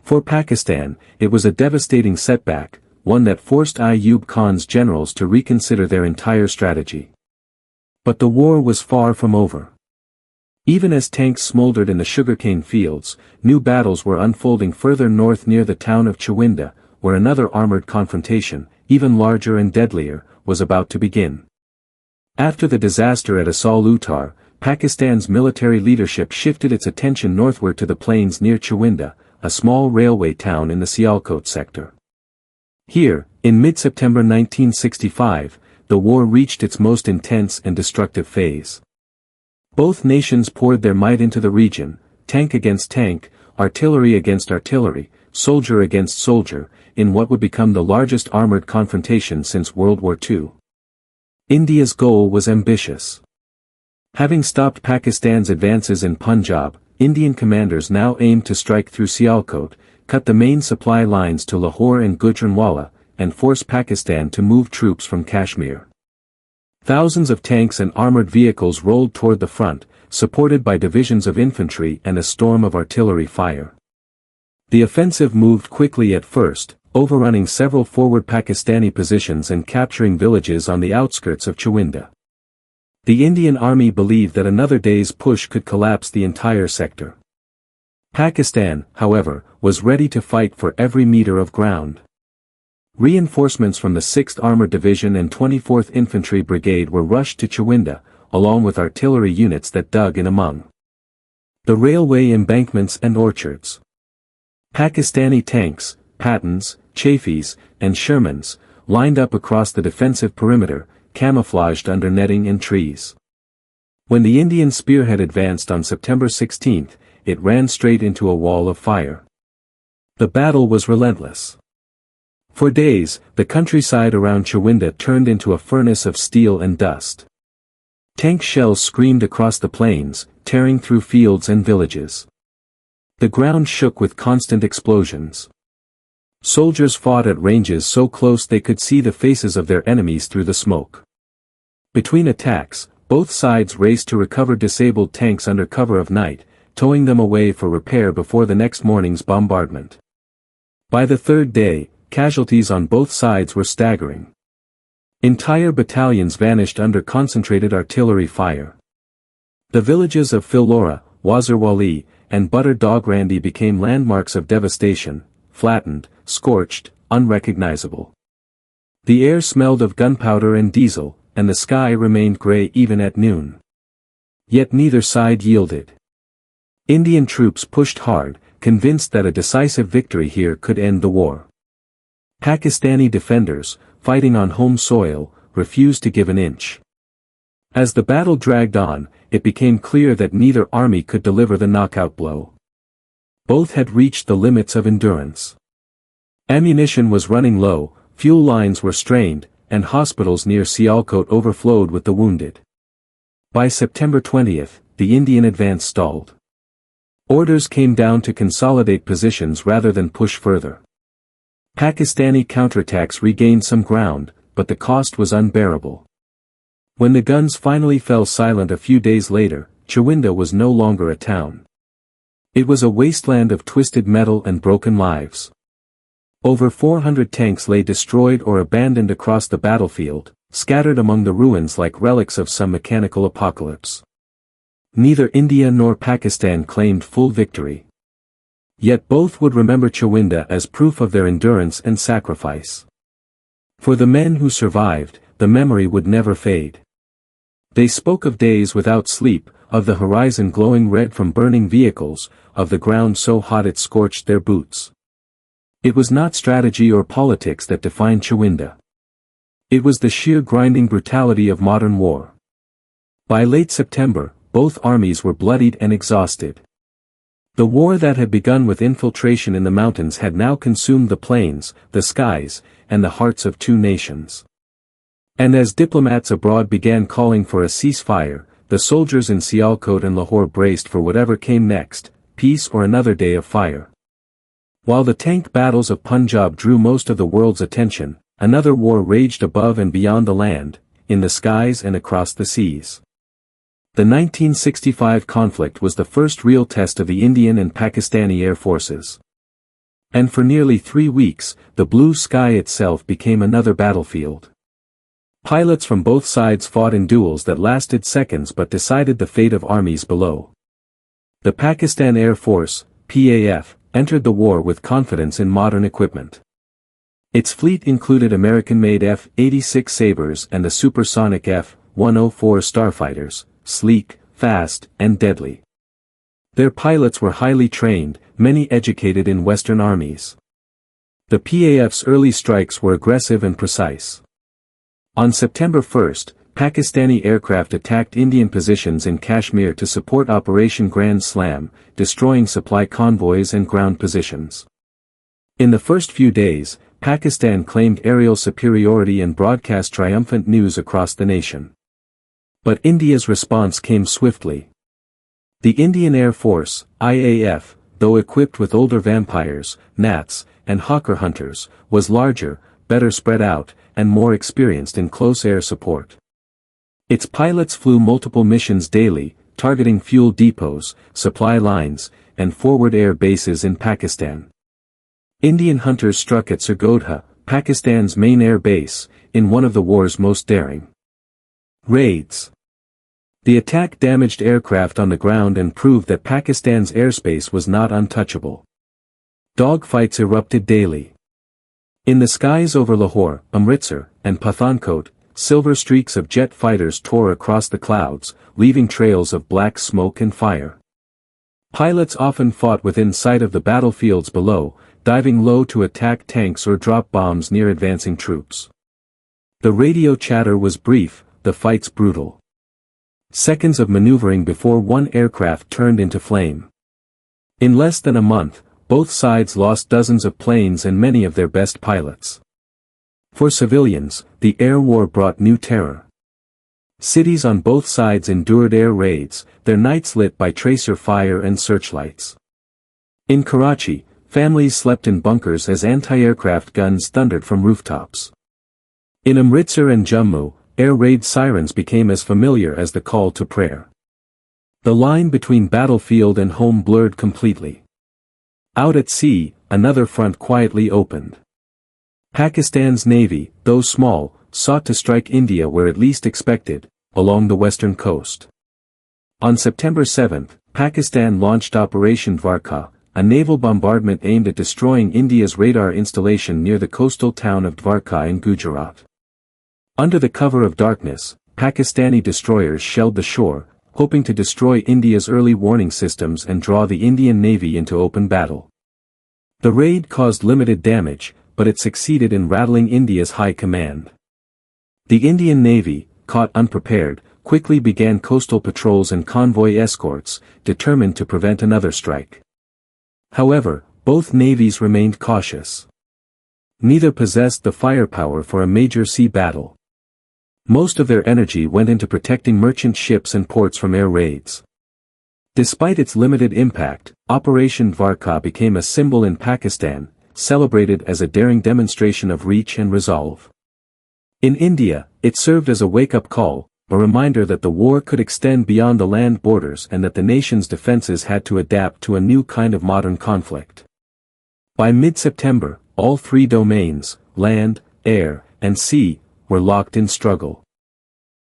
For Pakistan, it was a devastating setback, one that forced Ayub Khan's generals to reconsider their entire strategy. But the war was far from over. Even as tanks smoldered in the sugarcane fields, new battles were unfolding further north near the town of Chawinda, where another armored confrontation, even larger and deadlier, was about to begin. After the disaster at Assault, Pakistan's military leadership shifted its attention northward to the plains near Chawinda, a small railway town in the Sialkot sector. Here, in mid-September 1965, the war reached its most intense and destructive phase. Both nations poured their might into the region, tank against tank, artillery against artillery, soldier against soldier, in what would become the largest armored confrontation since World War II. India's goal was ambitious. Having stopped Pakistan's advances in Punjab, Indian commanders now aimed to strike through Sialkot, cut the main supply lines to Lahore and Gujranwala, and force Pakistan to move troops from Kashmir. Thousands of tanks and armored vehicles rolled toward the front, supported by divisions of infantry and a storm of artillery fire. The offensive moved quickly at first, overrunning several forward Pakistani positions and capturing villages on the outskirts of Chawinda. The Indian army believed that another day's push could collapse the entire sector. Pakistan, however, was ready to fight for every meter of ground. Reinforcements from the 6th Armored Division and 24th Infantry Brigade were rushed to Chawinda, along with artillery units that dug in among the railway embankments and orchards. Pakistani tanks, Pattons, Chafees, and Shermans, lined up across the defensive perimeter, camouflaged under netting and trees. When the Indian spearhead advanced on September 16, it ran straight into a wall of fire. The battle was relentless. For days, the countryside around Chawinda turned into a furnace of steel and dust. Tank shells screamed across the plains, tearing through fields and villages. The ground shook with constant explosions. Soldiers fought at ranges so close they could see the faces of their enemies through the smoke. Between attacks, both sides raced to recover disabled tanks under cover of night, towing them away for repair before the next morning's bombardment. By the third day, casualties on both sides were staggering. Entire battalions vanished under concentrated artillery fire. The villages of Philora, Wazirwali, and Butter Dograndi became landmarks of devastation, flattened, scorched, unrecognizable. The air smelled of gunpowder and diesel, and the sky remained gray even at noon. Yet neither side yielded. Indian troops pushed hard, convinced that a decisive victory here could end the war. Pakistani defenders, fighting on home soil, refused to give an inch. As the battle dragged on, it became clear that neither army could deliver the knockout blow. Both had reached the limits of endurance. Ammunition was running low, fuel lines were strained, and hospitals near Sialkot overflowed with the wounded. By September 20, the Indian advance stalled. Orders came down to consolidate positions rather than push further. Pakistani counterattacks regained some ground, but the cost was unbearable. When the guns finally fell silent a few days later, Chawinda was no longer a town. It was a wasteland of twisted metal and broken lives. Over 400 tanks lay destroyed or abandoned across the battlefield, scattered among the ruins like relics of some mechanical apocalypse. Neither India nor Pakistan claimed full victory. Yet both would remember Chawinda as proof of their endurance and sacrifice. For the men who survived, the memory would never fade. They spoke of days without sleep, of the horizon glowing red from burning vehicles, of the ground so hot it scorched their boots. It was not strategy or politics that defined Chawinda. It was the sheer grinding brutality of modern war. By late September, both armies were bloodied and exhausted. The war that had begun with infiltration in the mountains had now consumed the plains, the skies, and the hearts of two nations. And as diplomats abroad began calling for a ceasefire, the soldiers in Sialkot and Lahore braced for whatever came next, peace or another day of fire. While the tank battles of Punjab drew most of the world's attention, another war raged above and beyond the land, in the skies and across the seas. The 1965 conflict was the first real test of the Indian and Pakistani air forces. And for nearly 3 weeks, the blue sky itself became another battlefield. Pilots from both sides fought in duels that lasted seconds but decided the fate of armies below. The Pakistan Air Force, PAF, entered the war with confidence in modern equipment. Its fleet included American-made F-86 Sabres and the supersonic F-104 starfighters, sleek, fast, and deadly. Their pilots were highly trained, many educated in Western armies. The PAF's early strikes were aggressive and precise. On September 1, Pakistani aircraft attacked Indian positions in Kashmir to support Operation Grand Slam, destroying supply convoys and ground positions. In the first few days, Pakistan claimed aerial superiority and broadcast triumphant news across the nation. But India's response came swiftly. The Indian Air Force, IAF, though equipped with older vampires, gnats, and hawker hunters, was larger, better spread out, and more experienced in close air support. Its pilots flew multiple missions daily, targeting fuel depots, supply lines, and forward air bases in Pakistan. Indian hunters struck at Surgodha, Pakistan's main air base, in one of the war's most daring raids. The attack damaged aircraft on the ground and proved that Pakistan's airspace was not untouchable. Dogfights erupted daily. In the skies over Lahore, Amritsar, and Pathankot, silver streaks of jet fighters tore across the clouds, leaving trails of black smoke and fire. Pilots often fought within sight of the battlefields below, diving low to attack tanks or drop bombs near advancing troops. The radio chatter was brief, the fights brutal. Seconds of maneuvering before one aircraft turned into flame. In less than a month, both sides lost dozens of planes and many of their best pilots. For civilians, the air war brought new terror. Cities on both sides endured air raids, their nights lit by tracer fire and searchlights. In Karachi, families slept in bunkers as anti-aircraft guns thundered from rooftops. In Amritsar and Jammu, air raid sirens became as familiar as the call to prayer. The line between battlefield and home blurred completely. Out at sea, another front quietly opened. Pakistan's navy, though small, sought to strike India where it least expected, along the western coast. On September 7, Pakistan launched Operation Dwarka, a naval bombardment aimed at destroying India's radar installation near the coastal town of Dwarka in Gujarat. Under the cover of darkness, Pakistani destroyers shelled the shore, hoping to destroy India's early warning systems and draw the Indian Navy into open battle. The raid caused limited damage, but it succeeded in rattling India's high command. The Indian Navy, caught unprepared, quickly began coastal patrols and convoy escorts, determined to prevent another strike. However, both navies remained cautious. Neither possessed the firepower for a major sea battle. Most of their energy went into protecting merchant ships and ports from air raids. Despite its limited impact, Operation Dwarka became a symbol in Pakistan, celebrated as a daring demonstration of reach and resolve. In India, it served as a wake-up call, a reminder that the war could extend beyond the land borders and that the nation's defenses had to adapt to a new kind of modern conflict. By mid-September, all three domains, land, air, and sea, were locked in struggle.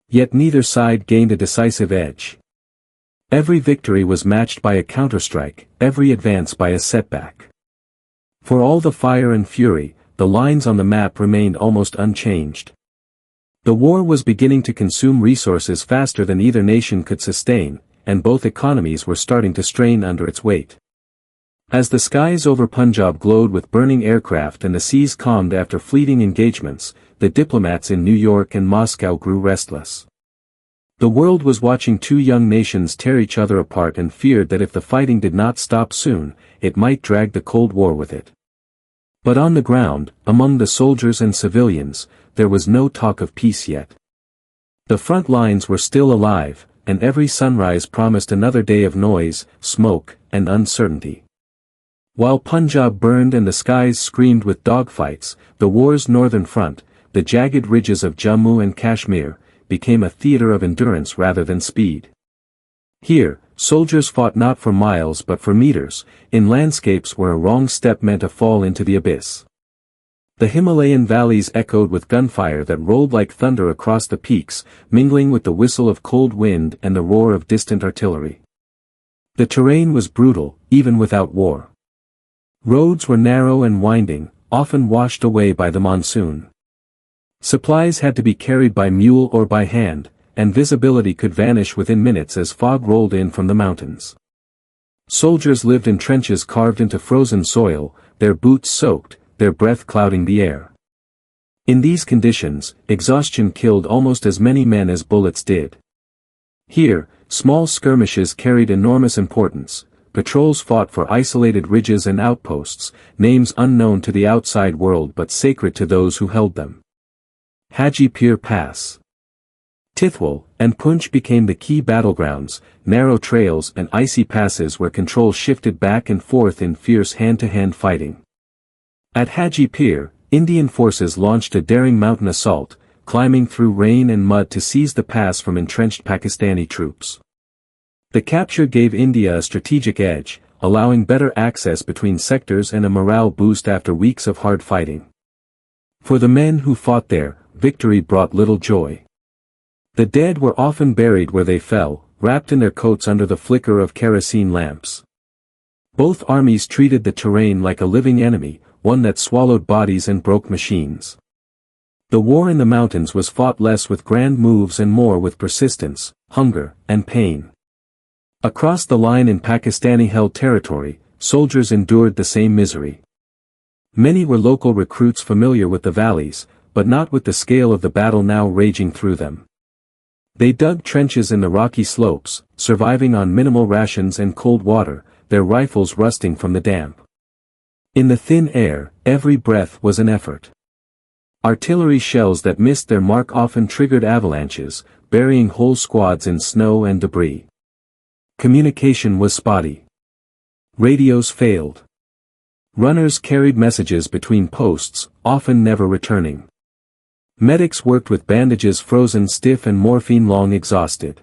Yet neither side gained a decisive edge. Every victory was matched by a counterstrike, every advance by a setback. For all the fire and fury, the lines on the map remained almost unchanged. The war was beginning to consume resources faster than either nation could sustain, and both economies were starting to strain under its weight. As the skies over Punjab glowed with burning aircraft and the seas calmed after fleeting engagements, the diplomats in New York and Moscow grew restless. The world was watching two young nations tear each other apart and feared that if the fighting did not stop soon, it might drag the Cold War with it. But on the ground, among the soldiers and civilians, there was no talk of peace yet. The front lines were still alive, and every sunrise promised another day of noise, smoke, and uncertainty. While Punjab burned and the skies screamed with dogfights, the war's northern front, the jagged ridges of Jammu and Kashmir, became a theater of endurance rather than speed. Here, soldiers fought not for miles but for meters, in landscapes where a wrong step meant a fall into the abyss. The Himalayan valleys echoed with gunfire that rolled like thunder across the peaks, mingling with the whistle of cold wind and the roar of distant artillery. The terrain was brutal, even without war. Roads were narrow and winding, often washed away by the monsoon. Supplies had to be carried by mule or by hand, and visibility could vanish within minutes as fog rolled in from the mountains. Soldiers lived in trenches carved into frozen soil, their boots soaked, their breath clouding the air. In these conditions, exhaustion killed almost as many men as bullets did. Here, small skirmishes carried enormous importance. Patrols fought for isolated ridges and outposts, names unknown to the outside world but sacred to those who held them. Hajipir Pass, Tithwal, and Punch became the key battlegrounds, narrow trails and icy passes where control shifted back and forth in fierce hand-to-hand fighting. At Hajipir, Indian forces launched a daring mountain assault, climbing through rain and mud to seize the pass from entrenched Pakistani troops. The capture gave India a strategic edge, allowing better access between sectors and a morale boost after weeks of hard fighting. For the men who fought there, victory brought little joy. The dead were often buried where they fell, wrapped in their coats under the flicker of kerosene lamps. Both armies treated the terrain like a living enemy, one that swallowed bodies and broke machines. The war in the mountains was fought less with grand moves and more with persistence, hunger, and pain. Across the line in Pakistani-held territory, soldiers endured the same misery. Many were local recruits familiar with the valleys, but not with the scale of the battle now raging through them. They dug trenches in the rocky slopes, surviving on minimal rations and cold water, their rifles rusting from the damp. In the thin air, every breath was an effort. Artillery shells that missed their mark often triggered avalanches, burying whole squads in snow and debris. Communication was spotty. Radios failed. Runners carried messages between posts, often never returning. Medics worked with bandages frozen stiff and morphine long exhausted.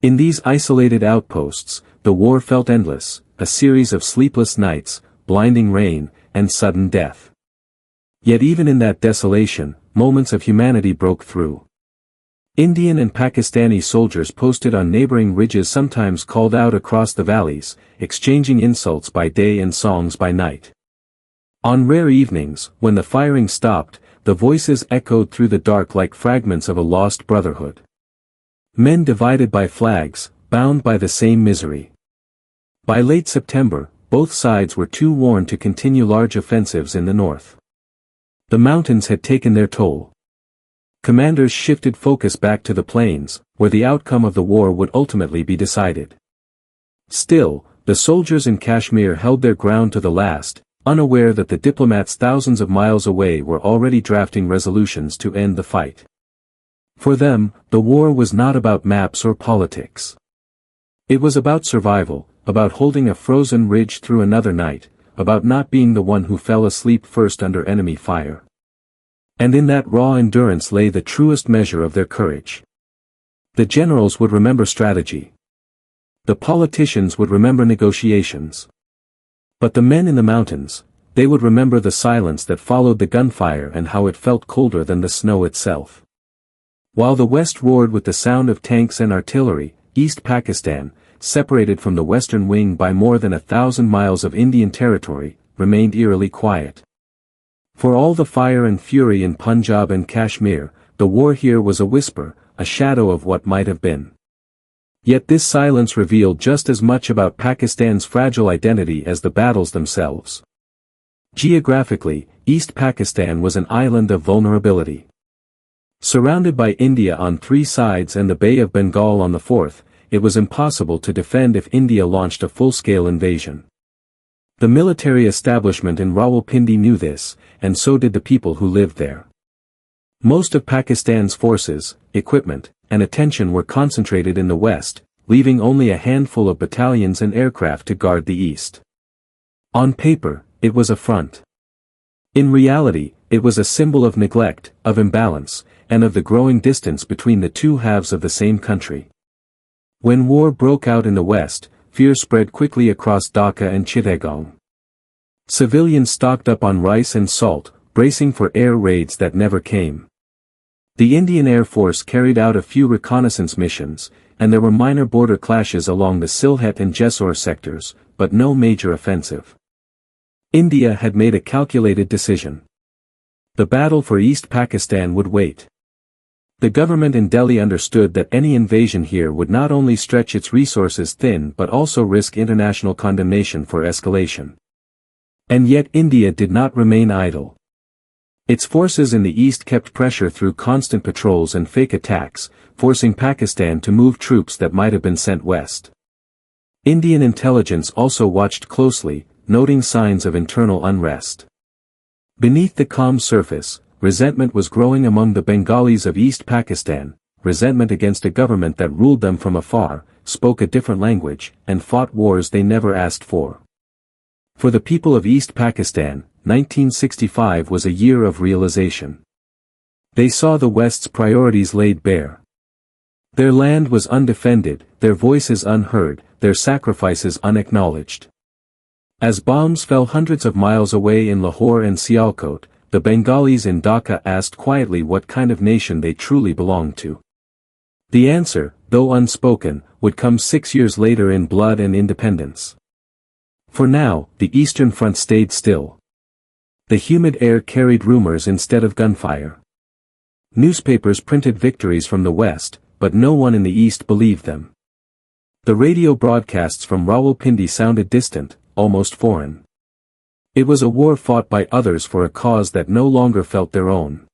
In these isolated outposts, the war felt endless, a series of sleepless nights, blinding rain, and sudden death. Yet even in that desolation, moments of humanity broke through. Indian and Pakistani soldiers posted on neighboring ridges sometimes called out across the valleys, exchanging insults by day and songs by night. On rare evenings, when the firing stopped, the voices echoed through the dark like fragments of a lost brotherhood. Men divided by flags, bound by the same misery. By late September, both sides were too worn to continue large offensives in the north. The mountains had taken their toll. Commanders shifted focus back to the plains, where the outcome of the war would ultimately be decided. Still, the soldiers in Kashmir held their ground to the last, unaware that the diplomats thousands of miles away were already drafting resolutions to end the fight. For them, the war was not about maps or politics. It was about survival, about holding a frozen ridge through another night, about not being the one who fell asleep first under enemy fire. And in that raw endurance lay the truest measure of their courage. The generals would remember strategy. The politicians would remember negotiations. But the men in the mountains, they would remember the silence that followed the gunfire and how it felt colder than the snow itself. While the west roared with the sound of tanks and artillery, East Pakistan, separated from the western wing by more than 1,000 miles of Indian territory, remained eerily quiet. For all the fire and fury in Punjab and Kashmir, the war here was a whisper, a shadow of what might have been. Yet this silence revealed just as much about Pakistan's fragile identity as the battles themselves. Geographically, East Pakistan was an island of vulnerability. Surrounded by India on 3 sides and the Bay of Bengal on the 4th, it was impossible to defend if India launched a full-scale invasion. The military establishment in Rawalpindi knew this, and so did the people who lived there. Most of Pakistan's forces, equipment, and attention were concentrated in the west, leaving only a handful of battalions and aircraft to guard the east. On paper, it was a front. In reality, it was a symbol of neglect, of imbalance, and of the growing distance between the two halves of the same country. When war broke out in the west, fear spread quickly across Dhaka and Chittagong. Civilians stocked up on rice and salt, bracing for air raids that never came. The Indian Air Force carried out a few reconnaissance missions, and there were minor border clashes along the Sylhet and Jessore sectors, but no major offensive. India had made a calculated decision. The battle for East Pakistan would wait. The government in Delhi understood that any invasion here would not only stretch its resources thin but also risk international condemnation for escalation. And yet India did not remain idle. Its forces in the east kept pressure through constant patrols and fake attacks, forcing Pakistan to move troops that might have been sent west. Indian intelligence also watched closely, noting signs of internal unrest. Beneath the calm surface, resentment was growing among the Bengalis of East Pakistan, resentment against a government that ruled them from afar, spoke a different language, and fought wars they never asked for. For the people of East Pakistan, 1965 was a year of realization. They saw the West's priorities laid bare. Their land was undefended, their voices unheard, their sacrifices unacknowledged. As bombs fell hundreds of miles away in Lahore and Sialkot, the Bengalis in Dhaka asked quietly what kind of nation they truly belonged to. The answer, though unspoken, would come 6 years later in blood and independence. For now, the Eastern Front stayed still. The humid air carried rumors instead of gunfire. Newspapers printed victories from the West, but no one in the East believed them. The radio broadcasts from Rawalpindi sounded distant, almost foreign. It was a war fought by others for a cause that no longer felt their own.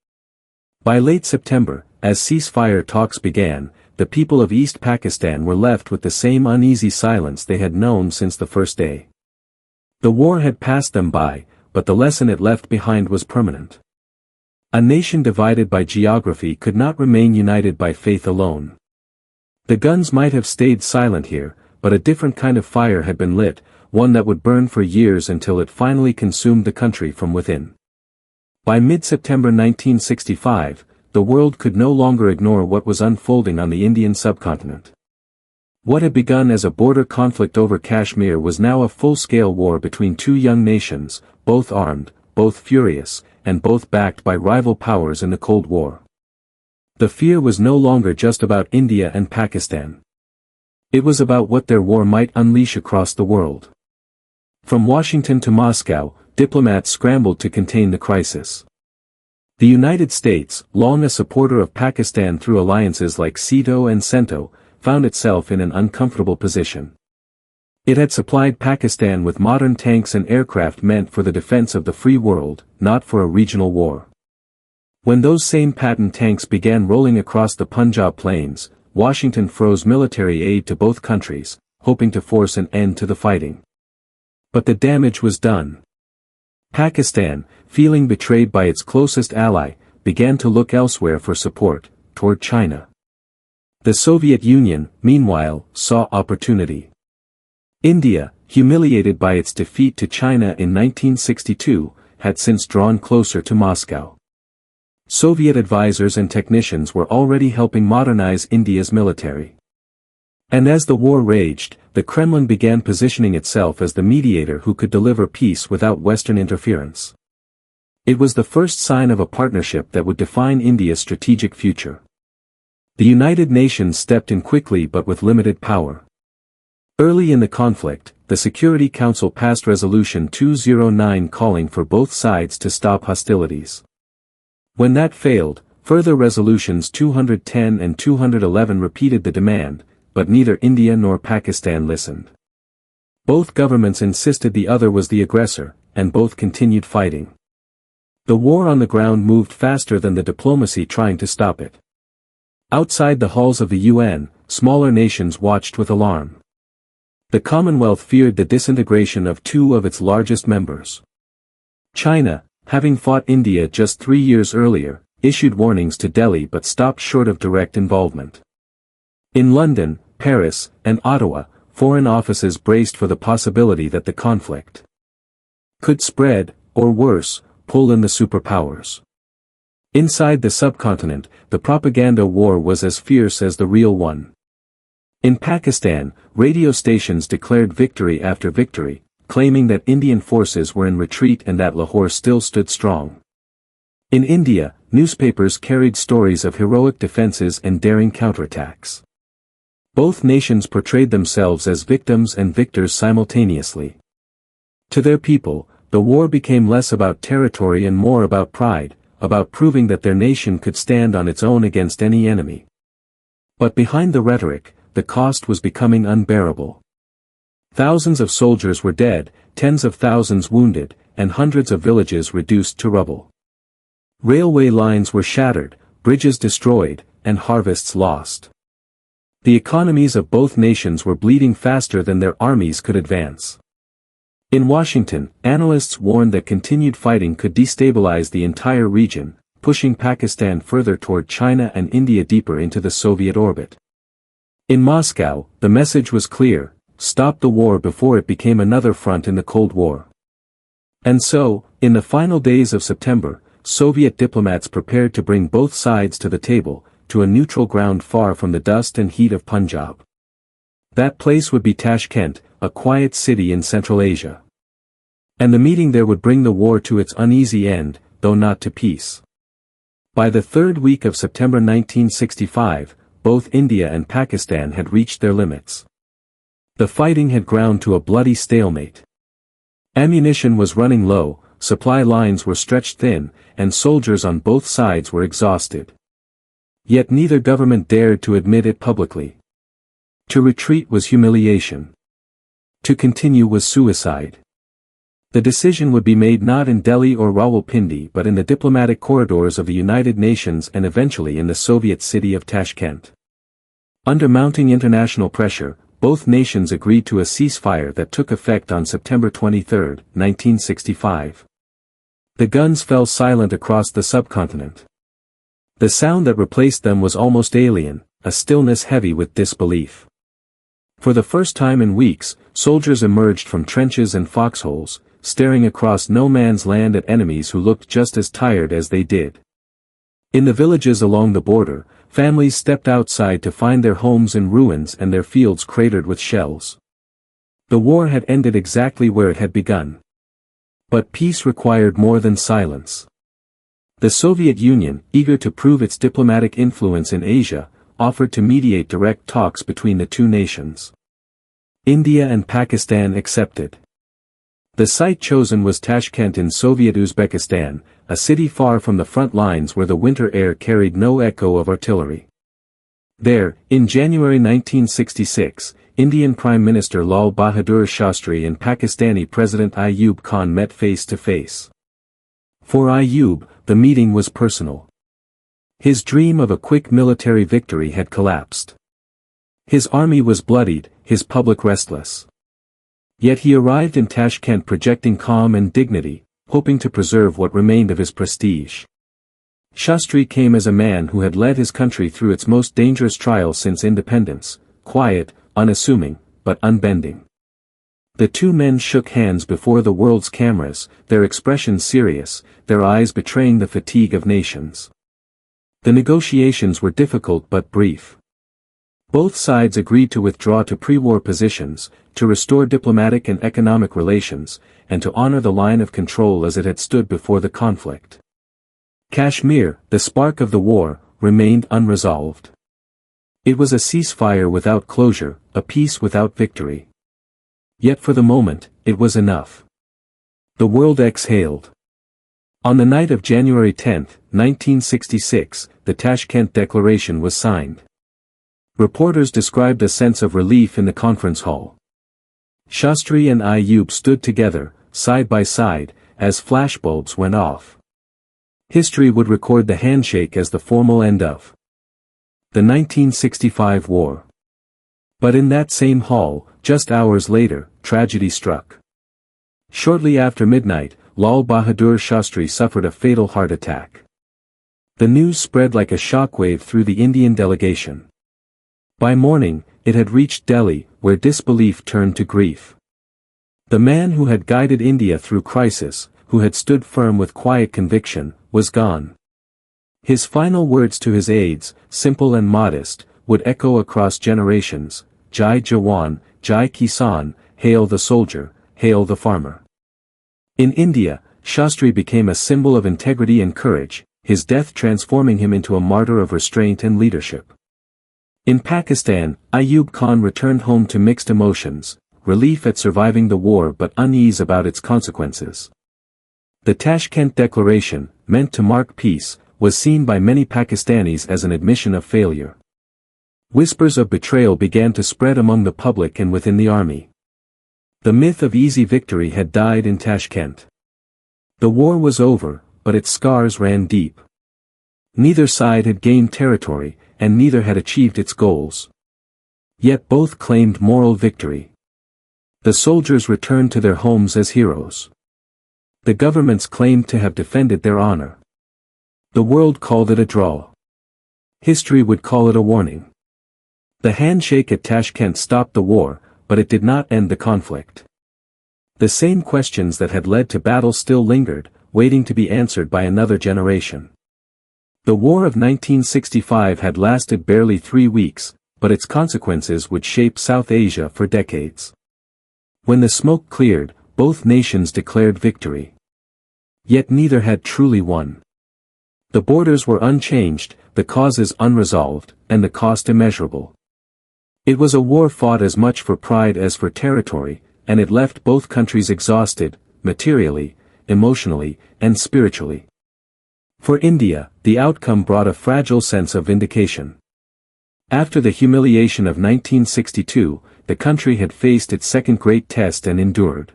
By late September, as ceasefire talks began, the people of East Pakistan were left with the same uneasy silence they had known since the first day. The war had passed them by, but the lesson it left behind was permanent. A nation divided by geography could not remain united by faith alone. The guns might have stayed silent here, but a different kind of fire had been lit, one that would burn for years until it finally consumed the country from within. By mid-September 1965, the world could no longer ignore what was unfolding on the Indian subcontinent. What had begun as a border conflict over Kashmir was now a full-scale war between two young nations, both armed, both furious, and both backed by rival powers in the Cold War. The fear was no longer just about India and Pakistan. It was about what their war might unleash across the world. From Washington to Moscow, diplomats scrambled to contain the crisis. The United States, long a supporter of Pakistan through alliances like SEATO and CENTO, found itself in an uncomfortable position. It had supplied Pakistan with modern tanks and aircraft meant for the defense of the free world, not for a regional war. When those same patent tanks began rolling across the Punjab plains, Washington froze military aid to both countries, hoping to force an end to the fighting. But the damage was done. Pakistan, feeling betrayed by its closest ally, began to look elsewhere for support, toward China. The Soviet Union, meanwhile, saw opportunity. India, humiliated by its defeat to China in 1962, had since drawn closer to Moscow. Soviet advisors and technicians were already helping modernize India's military. And as the war raged, the Kremlin began positioning itself as the mediator who could deliver peace without Western interference. It was the first sign of a partnership that would define India's strategic future. The United Nations stepped in quickly but with limited power. Early in the conflict, the Security Council passed Resolution 209 calling for both sides to stop hostilities. When that failed, further resolutions 210 and 211 repeated the demand, but neither India nor Pakistan listened. Both governments insisted the other was the aggressor, and both continued fighting. The war on the ground moved faster than the diplomacy trying to stop it. Outside the halls of the UN, smaller nations watched with alarm. The Commonwealth feared the disintegration of two of its largest members. China, having fought India just 3 years earlier, issued warnings to Delhi but stopped short of direct involvement. In London, Paris, and Ottawa, foreign offices braced for the possibility that the conflict could spread, or worse, pull in the superpowers. Inside the subcontinent, the propaganda war was as fierce as the real one. In Pakistan, radio stations declared victory after victory, claiming that Indian forces were in retreat and that Lahore still stood strong. In India, newspapers carried stories of heroic defenses and daring counterattacks. Both nations portrayed themselves as victims and victors simultaneously. To their people, the war became less about territory and more about pride, about proving that their nation could stand on its own against any enemy. But behind the rhetoric, the cost was becoming unbearable. Thousands of soldiers were dead, tens of thousands wounded, and hundreds of villages reduced to rubble. Railway lines were shattered, bridges destroyed, and harvests lost. The economies of both nations were bleeding faster than their armies could advance. In Washington, analysts warned that continued fighting could destabilize the entire region, pushing Pakistan further toward China and India deeper into the Soviet orbit. In Moscow, the message was clear: stop the war before it became another front in the Cold War. And so, in the final days of September, Soviet diplomats prepared to bring both sides to the table, to a neutral ground far from the dust and heat of Punjab. That place would be Tashkent, a quiet city in Central Asia. And the meeting there would bring the war to its uneasy end, though not to peace. By the third week of September 1965, both India and Pakistan had reached their limits. The fighting had ground to a bloody stalemate. Ammunition was running low, supply lines were stretched thin, and soldiers on both sides were exhausted. Yet neither government dared to admit it publicly. To retreat was humiliation. To continue was suicide. The decision would be made not in Delhi or Rawalpindi but in the diplomatic corridors of the United Nations and eventually in the Soviet city of Tashkent. Under mounting international pressure, both nations agreed to a ceasefire that took effect on September 23, 1965. The guns fell silent across the subcontinent. The sound that replaced them was almost alien, a stillness heavy with disbelief. For the first time in weeks, soldiers emerged from trenches and foxholes, staring across no man's land at enemies who looked just as tired as they did. In the villages along the border, families stepped outside to find their homes in ruins and their fields cratered with shells. The war had ended exactly where it had begun. But peace required more than silence. The Soviet Union, eager to prove its diplomatic influence in Asia, offered to mediate direct talks between the two nations. India and Pakistan accepted. The site chosen was Tashkent in Soviet Uzbekistan, a city far from the front lines where the winter air carried no echo of artillery. There, in January 1966, Indian Prime Minister Lal Bahadur Shastri and Pakistani President Ayub Khan met face to face. For Ayub, the meeting was personal. His dream of a quick military victory had collapsed. His army was bloodied, his public restless. Yet he arrived in Tashkent projecting calm and dignity, hoping to preserve what remained of his prestige. Shastri came as a man who had led his country through its most dangerous trial since independence, quiet, unassuming, but unbending. The two men shook hands before the world's cameras, their expressions serious, their eyes betraying the fatigue of nations. The negotiations were difficult but brief. Both sides agreed to withdraw to pre-war positions, to restore diplomatic and economic relations, and to honor the line of control as it had stood before the conflict. Kashmir, the spark of the war, remained unresolved. It was a ceasefire without closure, a peace without victory. Yet for the moment, it was enough. The world exhaled. On the night of January 10, 1966, the Tashkent Declaration was signed. Reporters described a sense of relief in the conference hall. Shastri and Ayub stood together, side by side, as flashbulbs went off. History would record the handshake as the formal end of the 1965 war. But in that same hall, just hours later, tragedy struck. Shortly after midnight, Lal Bahadur Shastri suffered a fatal heart attack. The news spread like a shockwave through the Indian delegation. By morning, it had reached Delhi, where disbelief turned to grief. The man who had guided India through crisis, who had stood firm with quiet conviction, was gone. His final words to his aides, simple and modest, would echo across generations: Jai Jawan, Jai Kisan, hail the soldier, hail the farmer. In India, Shastri became a symbol of integrity and courage, his death transforming him into a martyr of restraint and leadership. In Pakistan, Ayub Khan returned home to mixed emotions, relief at surviving the war but unease about its consequences. The Tashkent Declaration, meant to mark peace, was seen by many Pakistanis as an admission of failure. Whispers of betrayal began to spread among the public and within the army. The myth of easy victory had died in Tashkent. The war was over, but its scars ran deep. Neither side had gained territory, and neither had achieved its goals. Yet both claimed moral victory. The soldiers returned to their homes as heroes. The governments claimed to have defended their honor. The world called it a draw. History would call it a warning. The handshake at Tashkent stopped the war, but it did not end the conflict. The same questions that had led to battle still lingered, waiting to be answered by another generation. The War of 1965 had lasted barely 3 weeks, but its consequences would shape South Asia for decades. When the smoke cleared, both nations declared victory. Yet neither had truly won. The borders were unchanged, the causes unresolved, and the cost immeasurable. It was a war fought as much for pride as for territory, and it left both countries exhausted, materially, emotionally, and spiritually. For India, the outcome brought a fragile sense of vindication. After the humiliation of 1962, the country had faced its second great test and endured.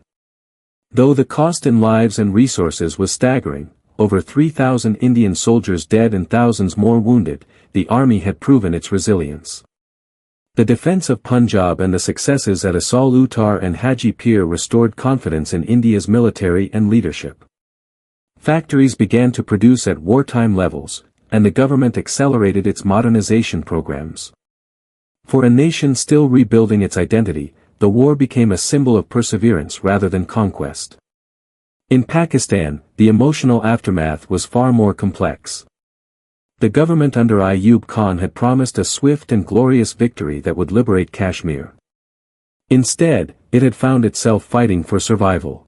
Though the cost in lives and resources was staggering, over 3,000 Indian soldiers dead and thousands more wounded, the army had proven its resilience. The defense of Punjab and the successes at Asal Uttar and Hajipir restored confidence in India's military and leadership. Factories began to produce at wartime levels, and the government accelerated its modernization programs. For a nation still rebuilding its identity, the war became a symbol of perseverance rather than conquest. In Pakistan, the emotional aftermath was far more complex. The government under Ayub Khan had promised a swift and glorious victory that would liberate Kashmir. Instead, it had found itself fighting for survival.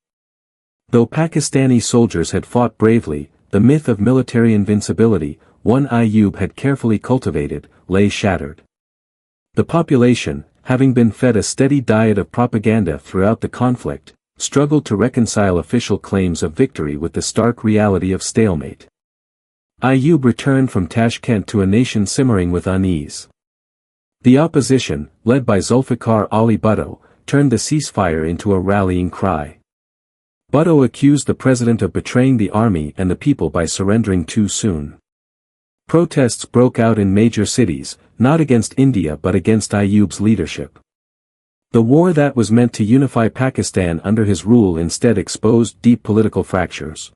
Though Pakistani soldiers had fought bravely, the myth of military invincibility, one Ayub had carefully cultivated, lay shattered. The population, having been fed a steady diet of propaganda throughout the conflict, struggled to reconcile official claims of victory with the stark reality of stalemate. Ayub returned from Tashkent to a nation simmering with unease. The opposition, led by Zulfikar Ali Bhutto, turned the ceasefire into a rallying cry. Bhutto accused the president of betraying the army and the people by surrendering too soon. Protests broke out in major cities, not against India but against Ayub's leadership. The war that was meant to unify Pakistan under his rule instead exposed deep political fractures.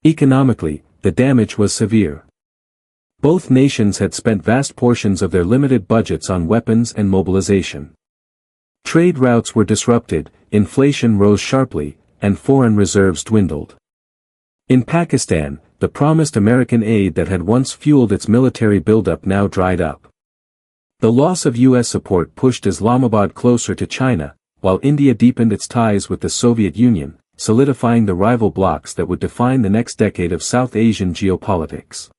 Economically, the damage was severe. Both nations had spent vast portions of their limited budgets on weapons and mobilization. Trade routes were disrupted, inflation rose sharply, and foreign reserves dwindled. In Pakistan, the promised American aid that had once fueled its military buildup now dried up. The loss of U.S. support pushed Islamabad closer to China, while India deepened its ties with the Soviet Union, solidifying the rival blocs that would define the next decade of South Asian geopolitics.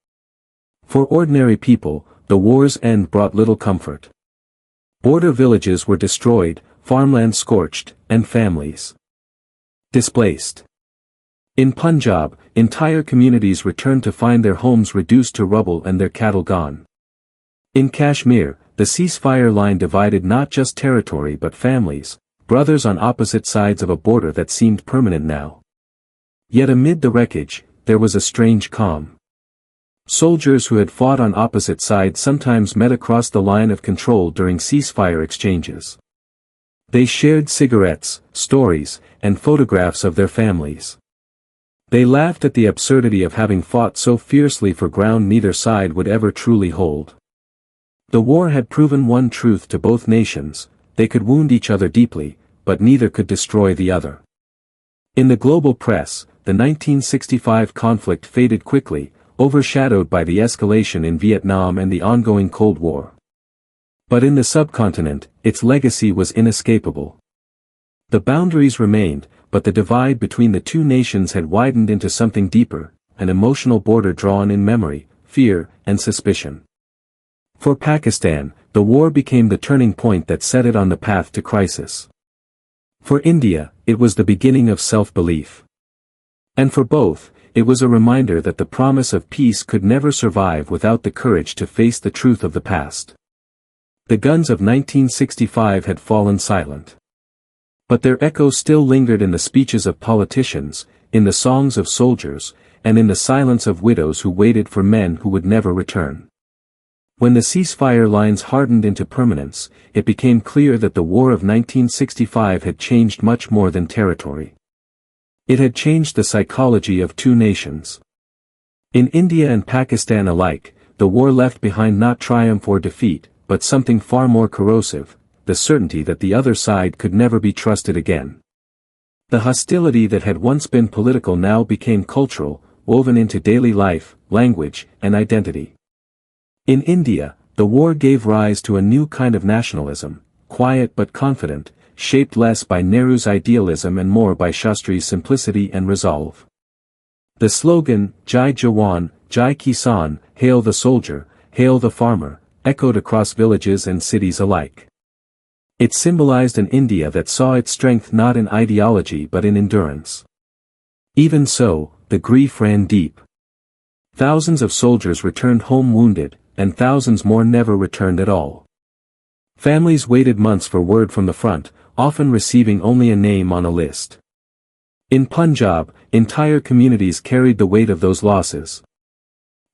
For ordinary people, the war's end brought little comfort. Border villages were destroyed, farmland scorched, and families displaced. In Punjab, entire communities returned to find their homes reduced to rubble and their cattle gone. In Kashmir, the ceasefire line divided not just territory but families, brothers on opposite sides of a border that seemed permanent now. Yet amid the wreckage, there was a strange calm. Soldiers who had fought on opposite sides sometimes met across the line of control during ceasefire exchanges. They shared cigarettes, stories, and photographs of their families. They laughed at the absurdity of having fought so fiercely for ground neither side would ever truly hold. The war had proven one truth to both nations: they could wound each other deeply, but neither could destroy the other. In the global press, the 1965 conflict faded quickly, overshadowed by the escalation in Vietnam and the ongoing Cold War. But in the subcontinent, its legacy was inescapable. The boundaries remained, but the divide between the two nations had widened into something deeper, an emotional border drawn in memory, fear, and suspicion. For Pakistan, the war became the turning point that set it on the path to crisis. For India, it was the beginning of self-belief. And for both, it was a reminder that the promise of peace could never survive without the courage to face the truth of the past. The guns of 1965 had fallen silent. But their echo still lingered in the speeches of politicians, in the songs of soldiers, and in the silence of widows who waited for men who would never return. When the ceasefire lines hardened into permanence, it became clear that the war of 1965 had changed much more than territory. It had changed the psychology of two nations. In India and Pakistan alike, the war left behind not triumph or defeat, but something far more corrosive: the certainty that the other side could never be trusted again. The hostility that had once been political now became cultural, woven into daily life, language, and identity. In India, the war gave rise to a new kind of nationalism, quiet but confident, shaped less by Nehru's idealism and more by Shastri's simplicity and resolve. The slogan, Jai Jawan, Jai Kisan, Hail the Soldier, Hail the Farmer, echoed across villages and cities alike. It symbolized an India that saw its strength not in ideology but in endurance. Even so, the grief ran deep. Thousands of soldiers returned home wounded, and thousands more never returned at all. Families waited months for word from the front, often receiving only a name on a list. In Punjab, entire communities carried the weight of those losses.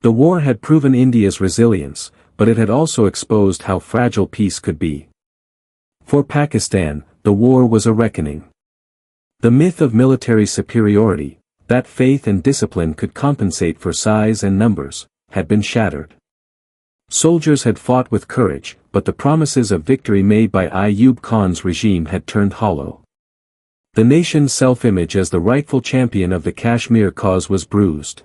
The war had proven India's resilience, but it had also exposed how fragile peace could be. For Pakistan, the war was a reckoning. The myth of military superiority, that faith and discipline could compensate for size and numbers, had been shattered. Soldiers had fought with courage, but the promises of victory made by Ayub Khan's regime had turned hollow. The nation's self-image as the rightful champion of the Kashmir cause was bruised.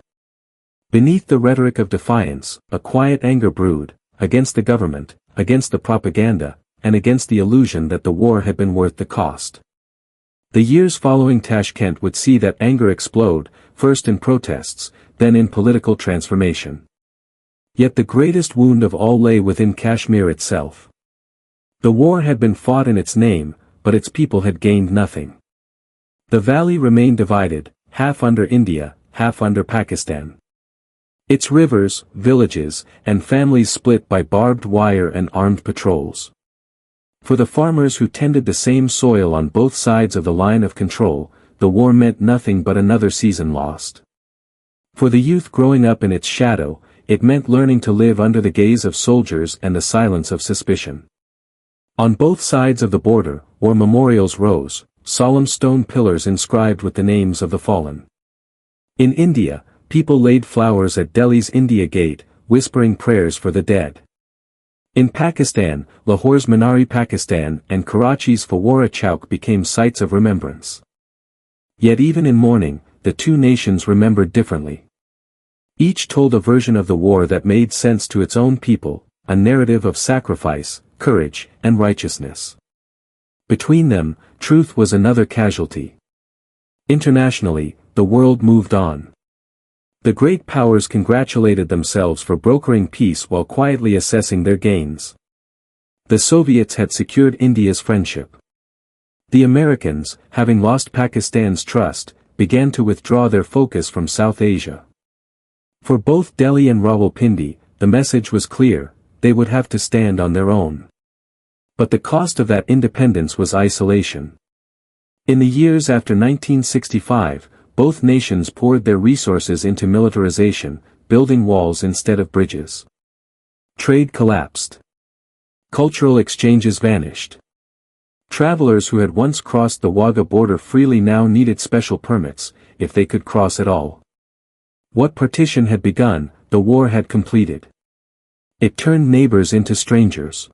Beneath the rhetoric of defiance, a quiet anger brewed, against the government, against the propaganda, and against the illusion that the war had been worth the cost. The years following Tashkent would see that anger explode, first in protests, then in political transformation. Yet the greatest wound of all lay within Kashmir itself. The war had been fought in its name, but its people had gained nothing. The valley remained divided, half under India, half under Pakistan. Its rivers, villages, and families split by barbed wire and armed patrols. For the farmers who tended the same soil on both sides of the line of control, the war meant nothing but another season lost. For the youth growing up in its shadow, it meant learning to live under the gaze of soldiers and the silence of suspicion. On both sides of the border, war memorials rose, solemn stone pillars inscribed with the names of the fallen. In India, people laid flowers at Delhi's India Gate, whispering prayers for the dead. In Pakistan, Lahore's Minar-e-Pakistan and Karachi's Fawwara Chowk became sites of remembrance. Yet even in mourning, the two nations remembered differently. Each told a version of the war that made sense to its own people, a narrative of sacrifice, courage, and righteousness. Between them, truth was another casualty. Internationally, the world moved on. The great powers congratulated themselves for brokering peace while quietly assessing their gains. The Soviets had secured India's friendship. The Americans, having lost Pakistan's trust, began to withdraw their focus from South Asia. For both Delhi and Rawalpindi, the message was clear: they would have to stand on their own. But the cost of that independence was isolation. In the years after 1965, both nations poured their resources into militarization, building walls instead of bridges. Trade collapsed. Cultural exchanges vanished. Travelers who had once crossed the Wagah border freely now needed special permits, if they could cross at all. What partition had begun, the war had completed. It turned neighbors into strangers.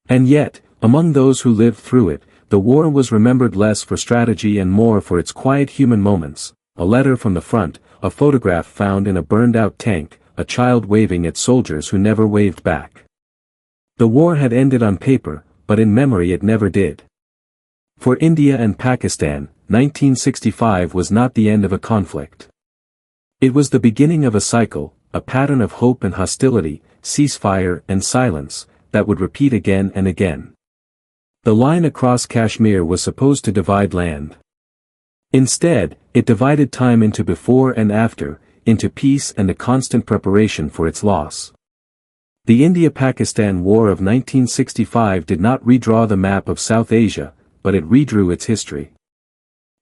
And yet, among those who lived through it, the war was remembered less for strategy and more for its quiet human moments: a letter from the front, a photograph found in a burned-out tank, a child waving at soldiers who never waved back. The war had ended on paper, but in memory it never did. For India and Pakistan, 1965 was not the end of a conflict. It was the beginning of a cycle, a pattern of hope and hostility, ceasefire and silence, that would repeat again and again. The line across Kashmir was supposed to divide land. Instead, it divided time into before and after, into peace and a constant preparation for its loss. The India-Pakistan War of 1965 did not redraw the map of South Asia, but it redrew its history.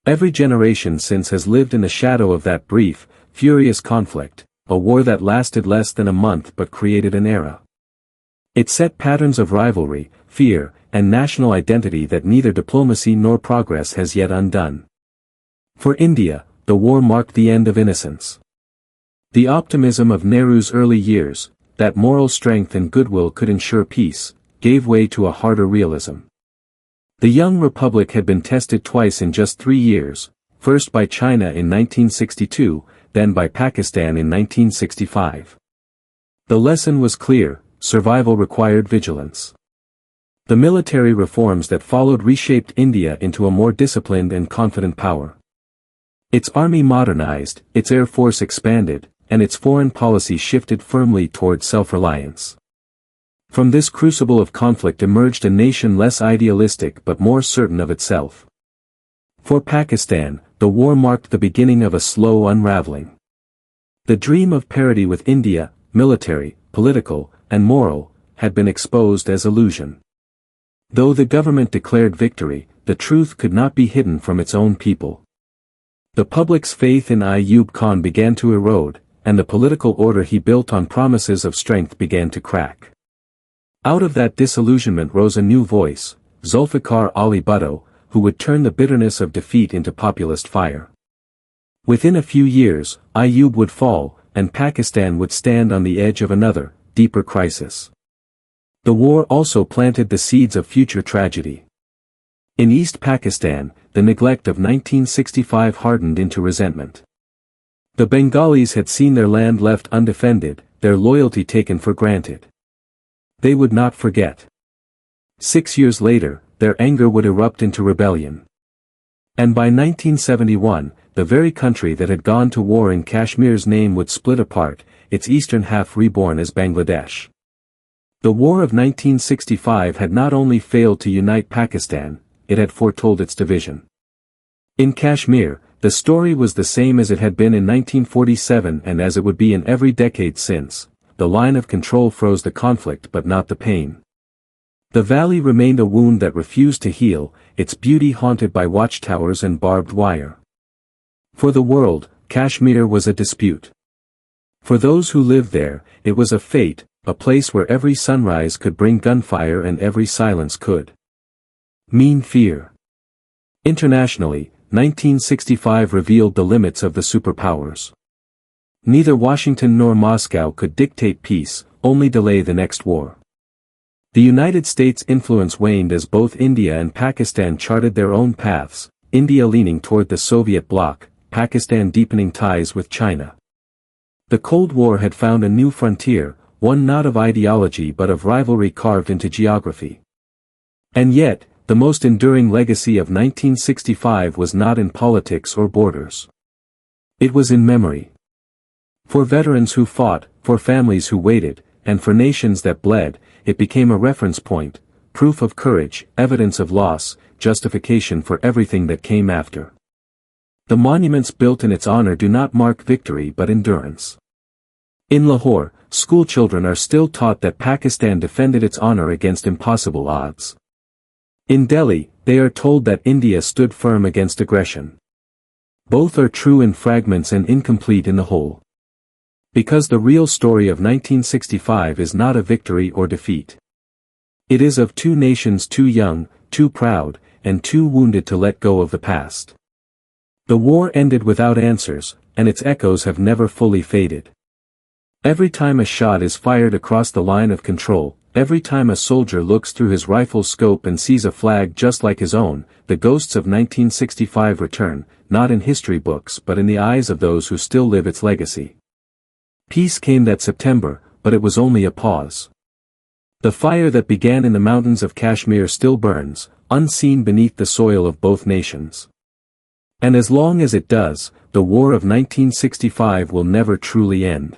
Every generation since has lived in the shadow of that brief, furious conflict, a war that lasted less than a month but created an era. It set patterns of rivalry, fear, and national identity that neither diplomacy nor progress has yet undone. For India, the war marked the end of innocence. The optimism of Nehru's early years, that moral strength and goodwill could ensure peace, gave way to a harder realism. The young republic had been tested twice in just 3 years, first by China in 1962, then by Pakistan in 1965. The lesson was clear: survival required vigilance. The military reforms that followed reshaped India into a more disciplined and confident power. Its army modernized, its air force expanded, and its foreign policy shifted firmly toward self-reliance. From this crucible of conflict emerged a nation less idealistic but more certain of itself. For Pakistan, the war marked the beginning of a slow unraveling. The dream of parity with India, military, political, and moral, had been exposed as illusion. Though the government declared victory, the truth could not be hidden from its own people. The public's faith in Ayub Khan began to erode, and the political order he built on promises of strength began to crack. Out of that disillusionment rose a new voice, Zulfikar Ali Bhutto, who would turn the bitterness of defeat into populist fire. Within a few years, Ayub would fall, and Pakistan would stand on the edge of another, deeper crisis. The war also planted the seeds of future tragedy. In East Pakistan, the neglect of 1965 hardened into resentment. The Bengalis had seen their land left undefended, their loyalty taken for granted. They would not forget. 6 years later, their anger would erupt into rebellion. And by 1971, the very country that had gone to war in Kashmir's name would split apart, its eastern half reborn as Bangladesh. The War of 1965 had not only failed to unite Pakistan, it had foretold its division. In Kashmir, the story was the same as it had been in 1947 and as it would be in every decade since. The line of control froze the conflict but not the pain. The valley remained a wound that refused to heal, its beauty haunted by watchtowers and barbed wire. For the world, Kashmir was a dispute. For those who lived there, it was a fate, a place where every sunrise could bring gunfire and every silence could mean fear. Internationally, 1965 revealed the limits of the superpowers. Neither Washington nor Moscow could dictate peace, only delay the next war. The United States' influence waned as both India and Pakistan charted their own paths, India leaning toward the Soviet bloc, Pakistan deepening ties with China. The Cold War had found a new frontier, one not of ideology but of rivalry carved into geography. And yet, the most enduring legacy of 1965 was not in politics or borders. It was in memory. For veterans who fought, for families who waited, and for nations that bled, it became a reference point, proof of courage, evidence of loss, justification for everything that came after. The monuments built in its honor do not mark victory but endurance. In Lahore, schoolchildren are still taught that Pakistan defended its honor against impossible odds. In Delhi, they are told that India stood firm against aggression. Both are true in fragments and incomplete in the whole. Because the real story of 1965 is not a victory or defeat. It is of two nations too young, too proud, and too wounded to let go of the past. The war ended without answers, and its echoes have never fully faded. Every time a shot is fired across the line of control, every time a soldier looks through his rifle's scope and sees a flag just like his own, the ghosts of 1965 return, not in history books but in the eyes of those who still live its legacy. Peace came that September, but it was only a pause. The fire that began in the mountains of Kashmir still burns, unseen beneath the soil of both nations. And as long as it does, the war of 1965 will never truly end.